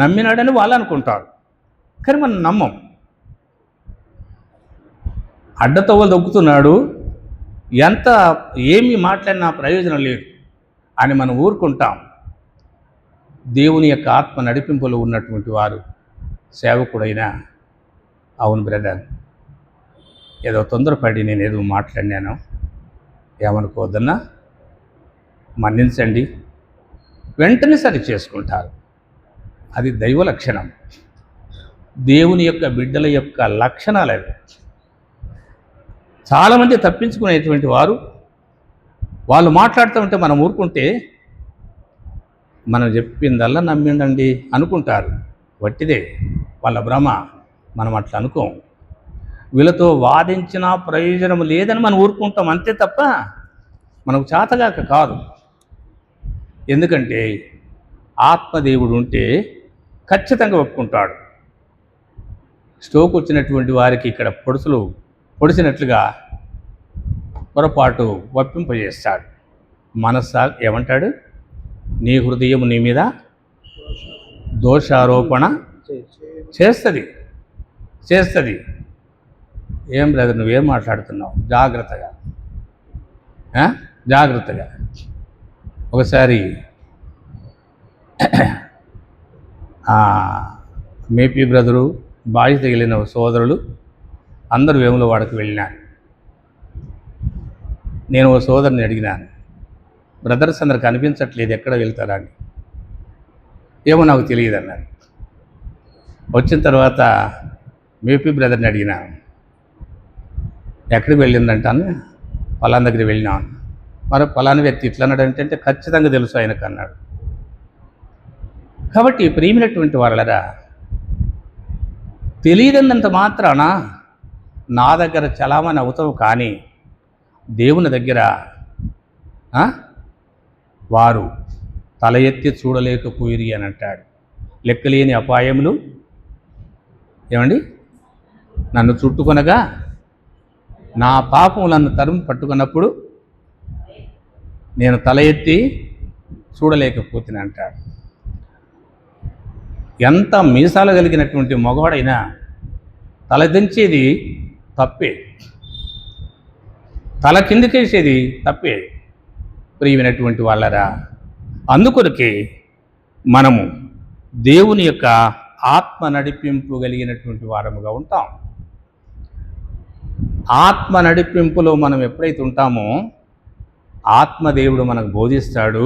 నమ్మినాడని వాళ్ళు అనుకుంటారు, కానీ మనం నమ్మం. అడ్డతోవలు దొక్కుతున్నాడు, ఏమి మాట్లాడినా ప్రయోజనం లేదు అని మనం ఊరుకుంటాం. దేవుని యొక్క ఆత్మ నడిపింపులో ఉన్నటువంటి వారు సేవకుడైనా, అవును బ్రదర్, ఏదో తొందరపడి నేను ఏదో మాట్లాడినాను, ఏమనుకోవద్దన్నా, మన్నించండి, వెంటనే సరి చేసుకుంటారు. అది దైవ లక్షణం, దేవుని యొక్క బిడ్డల యొక్క లక్షణాలు అవి. చాలామంది తప్పించుకునేటువంటి వారు, వాళ్ళు మాట్లాడుతూ ఉంటే మనం ఊరుకుంటే మనం చెప్పిందల్లా నమ్మిండండి అనుకుంటారు. వట్టిదే వాళ్ళ భ్రమ, మనం అట్లా అనుకోం. వీళ్ళతో వాదించినా ప్రయోజనం లేదని మనం ఊరుకుంటాం, అంతే తప్ప మనకు చేతగాక కాదు. ఎందుకంటే ఆత్మదేవుడు ఉంటే ఖచ్చితంగా ఒప్పుకుంటాడు. స్ట్రోక్ వచ్చినటువంటి వారికి ఇక్కడ పొడిసినట్లుగా పొరపాటు ఒప్పింపజేస్తాడు. మనస్సా ఏమంటాడు? నీ హృదయం నీ మీద దోషారోపణ చేస్తుంది. ఏం బ్రదర్ నువ్వేం మాట్లాడుతున్నావు? జాగ్రత్తగా. ఒకసారి మేపీ బ్రదరు, బావి తగిలిన సోదరులు అందరూ వేములవాడకు వెళ్ళినారు. నేను ఓ సోదరుని అడిగినాను, బ్రదర్స్ అందరు కనిపించట్లేదు, ఎక్కడ వెళ్తారా అని. ఏమో నాకు తెలియదు అన్నారు. వచ్చిన తర్వాత మేపీ బ్రదర్ని అడిగినాను, ఎక్కడికి వెళ్ళిందంటాను, పలానా దగ్గరికి వెళ్ళినాను. మరి పలానా వ్యక్తి ఇట్లా అన్నాడు అంటే ఖచ్చితంగా తెలుసు ఆయనకు అన్నాడు. కాబట్టి ప్రియమైనటువంటి వాళ్ళరా, తెలియదన్నంత మాత్రాన నా దగ్గర చలామణి అవుతావు, కానీ దేవుని దగ్గర వారు తల ఎత్తి చూడలేకపోయిరి అని అంటాడు. లెక్కలేని అపాయములు ఏమండి నన్ను చుట్టుకొనగా నా పాపములను తరుము పట్టుకున్నప్పుడు నేను తల ఎత్తి చూడలేకపోతున్నా అంటాడు. ఎంత మీసాలు కలిగినటువంటి మగవాడైనా తలదించేది తప్పే, తల కిందకేసేది తప్పే. ప్రియమైనటువంటి వాళ్ళరా, అందుకొరకే మనము దేవుని యొక్క ఆత్మ నడిపింపు కలిగినటువంటి వారముగా ఉంటాం. ఆత్మ నడిపింపులో మనం ఎప్పుడైతే ఉంటామో ఆత్మదేవుడు మనకు బోధిస్తాడు,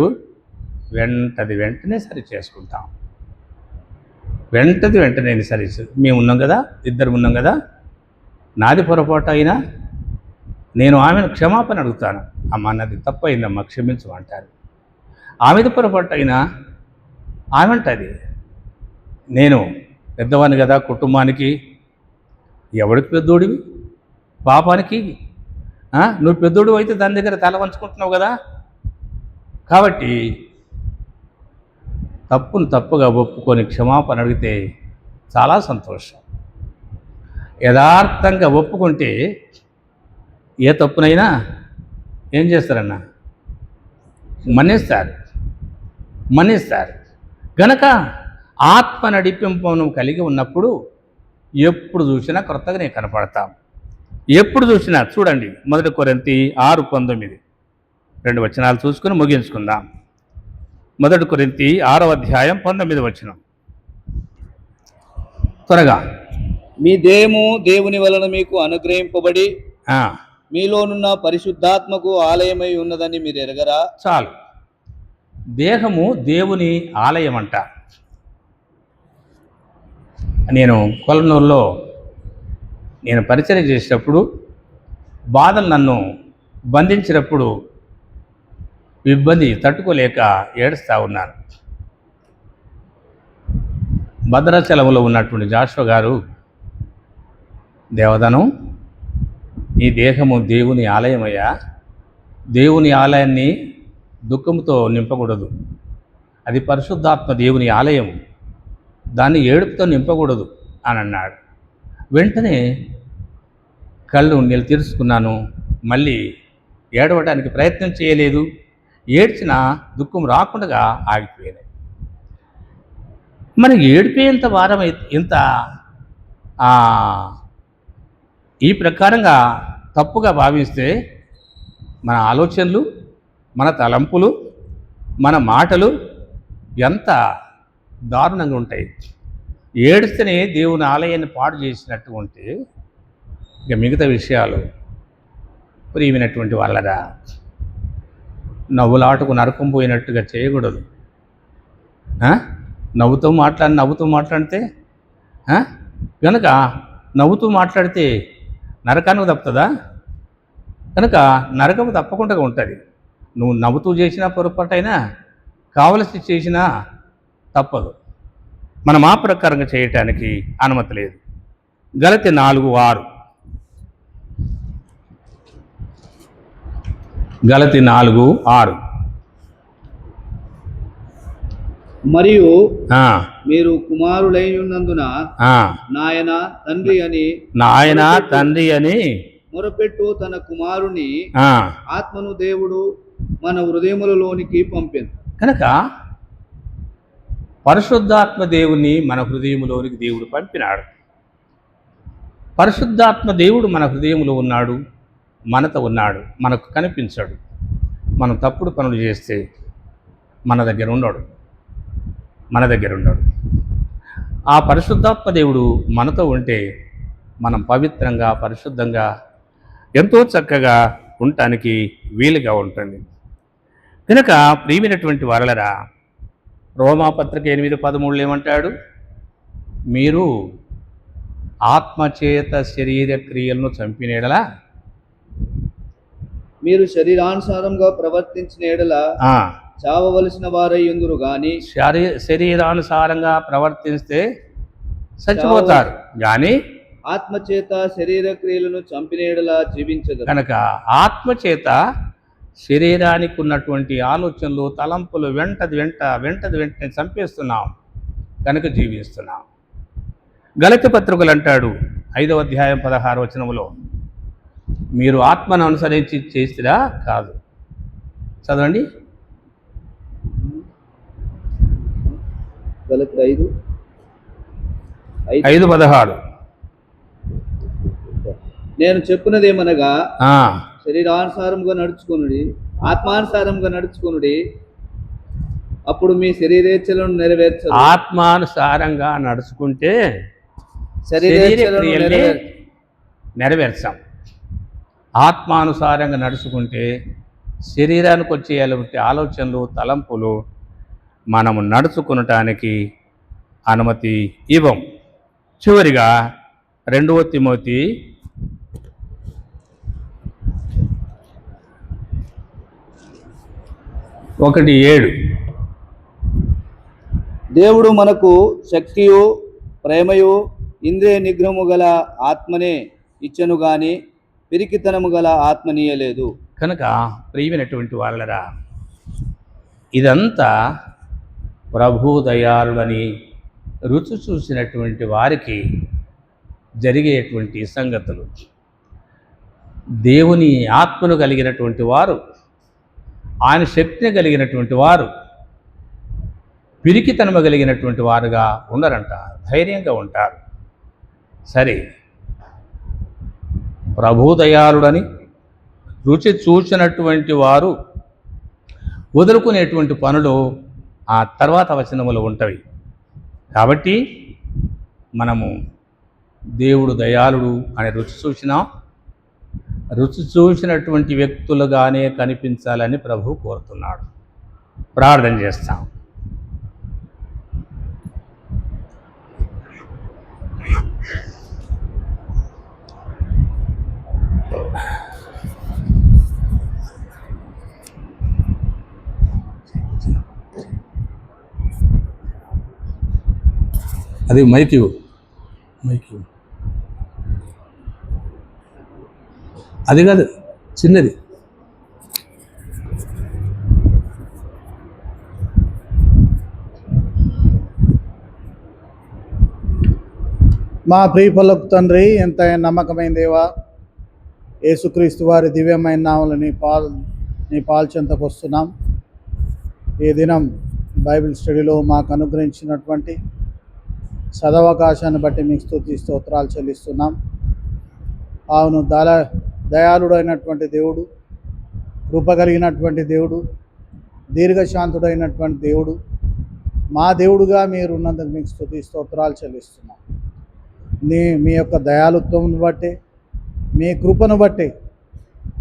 వెంటనే సరి చేసుకుంటాం. వెంటనే సరి. మేము ఉన్నాం కదా, ఇద్దరు ఉన్నాం కదా, నాది పొరపాటు అయినా నేను ఆమెను క్షమాపణ అడుగుతాను, అమ్మ నాది తప్పు అయిందమ్మా క్షమించు అంటారు. ఆమెది పొరపాటు అయినా ఆమె అంటది, నేను పెద్దవాడిని కదా కుటుంబానికి, ఎవడికి పెద్దోడివి పాపానికి, నువ్వు పెద్దోడు అయితే దాని దగ్గర తల వంచుకుంటున్నావు కదా. కాబట్టి తప్పును తప్పుగా ఒప్పుకొని క్షమాపణ అడిగితే చాలా సంతోషం. యథార్థంగా ఒప్పుకుంటే ఏ తప్పునైనా ఏం చేస్తారన్నా మన్నిస్తారు. గనక ఆత్మ నడిపింపును కలిగి ఉన్నప్పుడు ఎప్పుడు చూసినా కొత్తగానే కనపడతాం. ఎప్పుడు చూసినా చూడండి, 1 కొరింథీ 6:19 2 వచనాలు చూసుకుని ముగించుకుందాం. 1 కొరింథీ 6:19 త్వరగా. మీ దేహము దేవుని వలన మీకు అనుగ్రహింపబడి మీలోనున్న పరిశుద్ధాత్మకు ఆలయమై ఉన్నదని మీరు ఎరగరా? చాలు. దేహము దేవుని ఆలయం అంట. నేను కొలనూరులో పరిచయం చేసేటప్పుడు బాధలు నన్ను బంధించినప్పుడు ఇబ్బంది తట్టుకోలేక ఏడుస్తూ ఉన్నాను. భద్రాచలంలో ఉన్నటువంటి జాషువా గారు, దేవదనం ఈ దేహము దేవుని ఆలయమయ్యా, దేవుని ఆలయాన్ని దుఃఖంతో నింపకూడదు, అది పరిశుద్ధాత్మ దేవుని ఆలయం, దాన్ని ఏడుపుతో నింపకూడదు అని అన్నాడు. వెంటనే కళ్ళు నేను తెరుచుకున్నాను. మళ్ళీ ఏడవడానికి ప్రయత్నం చేయలేదు. ఏడ్చిన దుఃఖం రాకుండా ఆగిపోయినాయి. మరి ఏడిపోయేంత వారం ఇంత ఈ ప్రకారంగా తప్పుగా భావిస్తే మన ఆలోచనలు, మన తలంపులు, మన మాటలు ఎంత దారుణంగా ఉంటాయి. ఏడిస్తేనే దేవుని ఆలయాన్ని పాడు చేసినట్టు ఉంటే ఇక మిగతా విషయాలు ప్రియమైనటువంటి వాళ్ళరా, నవ్వులాటకు నరకం పోయినట్టుగా చేయకూడదు. నవ్వుతూ మాట్లాడితే కనుక నవ్వుతూ మాట్లాడితే నరకానికి తప్పుతుందా? కనుక నరకం తప్పకుండా ఉంటుంది. నువ్వు నవ్వుతూ చేసినా పొరపాటైనా, కావలసి చేసినా తప్పదు. మనం ఆ ప్రకారంగా చేయటానికి అనుమతి లేదు. గలతీ 4:6 గలతి 4:6. మరియు ఆ, మీరు కుమారులై ఉన్నందున ఆ. నాయన తండ్రి అని నాయన తండ్రి అని మొరపెట్టు తన కుమారుని ఆ, ఆత్మను దేవుడు మన హృదయములలోనికి పంపెను. కనుక పరిశుద్ధాత్మ దేవుని మన హృదయంలోనికి దేవుడు పంపినాడు. పరిశుద్ధాత్మ దేవుడు మన హృదయంలో ఉన్నాడు, మనతో ఉన్నాడు, మనకు కనిపించాడు. మనం తప్పుడు పనులు చేస్తే మన దగ్గర ఉన్నాడు. ఆ పరిశుద్ధాత్మ దేవుడు మనతో ఉంటే మనం పవిత్రంగా, పరిశుద్ధంగా, ఎంతో చక్కగా ఉండటానికి వీలుగా ఉంటుంది. కనుక ప్రియమైనటువంటి వారలరా, రోమాపత్రిక 8:13 ఏమంటాడు? మీరు ఆత్మచేత శరీర క్రియలను చంపినేడలా మీరు శరీరానుసారంగా ప్రవర్తించిన ఎడల చావవలసిన వారై ఎందురు గాని శరీరానుసారంగా ప్రవర్తిస్తే చచ్చిపోతారు, కానీ ఆత్మచేత శరీర క్రియలను చంపిన ఎడల జీవించదు. కనుక ఆత్మచేత శరీరానికి ఉన్నటువంటి ఆలోచనలు, తలంపులు వెంటనే చంపేస్తున్నాం, కనుక జీవిస్తున్నాం. గలతి పత్రికలు అంటాడు 5వ అధ్యాయం 16వ వచనములో, మీరు ఆత్మను అనుసరించి చేసిరా కాదు. చదవండి. గలతి 5:16. నేను చెప్పినదేమనగా శరీరానుసారంగా నడుచుకొనుడి, ఆత్మానుసారంగా నడుచుకొనుడి, అప్పుడు మీ శరీరేచ్ఛలను నెరవేర్చరు. ఆత్మానుసారంగా నడుచుకుంటే శరీరేచ్ఛలను నెరవేర్చాం. ఆత్మానుసారంగా నడుచుకుంటే శరీరానికి వచ్చేయాలంటే ఆలోచనలు, తలంపులు మనము నడుచుకునటానికి అనుమతి ఇవ్వం. చివరిగా 2వ తిమోతి 1:7. దేవుడు మనకు శక్తియు ప్రేమయు ఇంద్రియ నిగ్రహము గల ఆత్మనే ఇచ్చెను గాని పిరికితనము గల ఆత్మనీయలేదు. కనుక ప్రియమైనటువంటి వాళ్ళరా, ఇదంతా ప్రభు దయాళులని రుచి చూసినటువంటి వారికి జరిగేటువంటి సంగతులు. దేవుని ఆత్మను కలిగినటువంటి వారు, ఆయన శక్తిని కలిగినటువంటి వారు పిరికితనము కలిగినటువంటి వారుగా ఉండరంట, ధైర్యంగా ఉంటారు. సరే, ప్రభు దయాళుడని రుచి చూసినటువంటి వారు వదులుకునేటువంటి పనులు ఆ తర్వాత వచనములు ఉంటవి. కాబట్టి మనము దేవుడు దయాళుడు అని రుచి చూసినటువంటి వ్యక్తులుగానే కనిపించాలని ప్రభు కోరుతున్నాడు. ప్రార్థన చేస్తాం. అది మైక్ అది కాదు, చిన్నది. మా ప్రియపలకు తండ్రి, ఎంత నమ్మకమైన దేవా, యేసుక్రీస్తు వారి దివ్యమైన నామములో నీ పాల్చెంతకు వస్తున్నాం. ఈ దినం బైబిల్ స్టడీలో మాకు అనుగ్రహించినటువంటి సదవకాశాన్ని బట్టి మీకు స్తుతి స్తోత్రాలు చెల్లిస్తున్నాం. అవును, దయాళుడైనటువంటి దేవుడు, కృప కలిగినటువంటి దేవుడు, దీర్ఘశాంతుడైనటువంటి దేవుడు, మా దేవుడుగా మీరు ఉన్నందుకు మీకు స్తుతి స్తోత్రాలు చెల్లిస్తున్నాం. మీ యొక్క దయాళుత్వం బట్టి, మీ కృపను బట్టి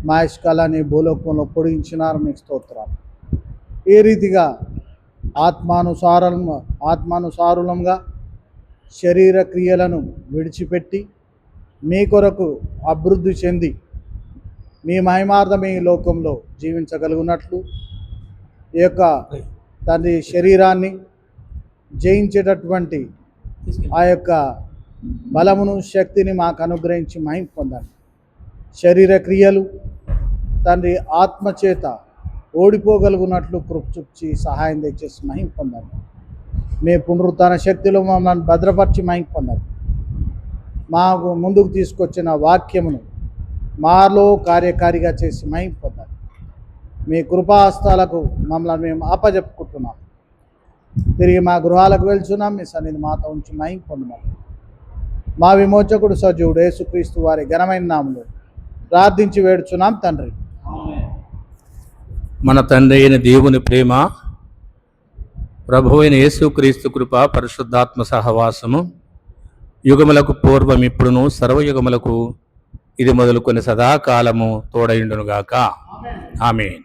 మా ఇష్కాలాన్ని భూలోకంలో పొడిగించినారు, మీకు స్తోత్రాలు. ఈ రీతిగా ఆత్మానుసారులంగా శరీర క్రియలను విడిచిపెట్టి మీ కొరకు అభివృద్ధి చెంది మీ మహిమార్థం ఈ లోకంలో జీవించగలుగునట్లు ఈ యొక్క తండ్రి శరీరాన్ని జయించేటటువంటి ఆ యొక్క బలమును, శక్తిని మాకు అనుగ్రహించి మహిమ పొందండి. శరీర క్రియలు తండ్రి ఆత్మచేత ఓడిపోగలుగునట్లు కృప చూపించి సహాయం తెచ్చేసి మహిమ పొందండి. మీ పునరుత్థాన శక్తిలో మమ్మల్ని భద్రపరిచి మహిమ పొందండి. మాకు ముందుకు తీసుకొచ్చిన వాక్యమును మాలో కార్యకారిగా చేసి మహిమ పొందండి. మీ కృపాహస్తాలకు మమ్మల్ని మేము అప్పజెప్పుకుంటున్నాం. తిరిగి మా గృహాలకు వెళ్తున్నాం. మీ సన్నిధి మాతో ఉంచి మహిమ పొందమని మా విమోచకుడు సజీవుడు యేసుక్రీస్తు వారి ఘనమైన నామములో ప్రార్థించి వేడుచున్నాం తండ్రి. మన తండ్రి అయిన దేవుని ప్రేమ, ప్రభువైన యేసుక్రీస్తు కృప, పరిశుద్ధాత్మ సహవాసము యుగములకు పూర్వం ఇప్పుడును సర్వయుగములకు ఇది మొదలుకొని సదాకాలము తోడైండునుగాక. ఆమేన్.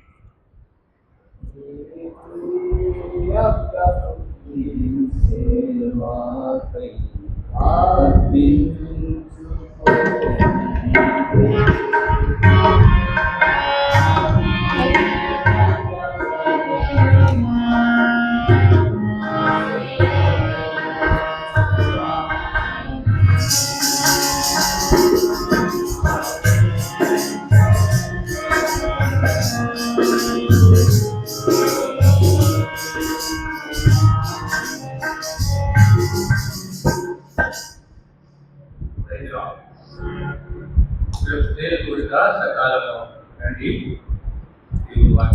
సకాలంలో రండి.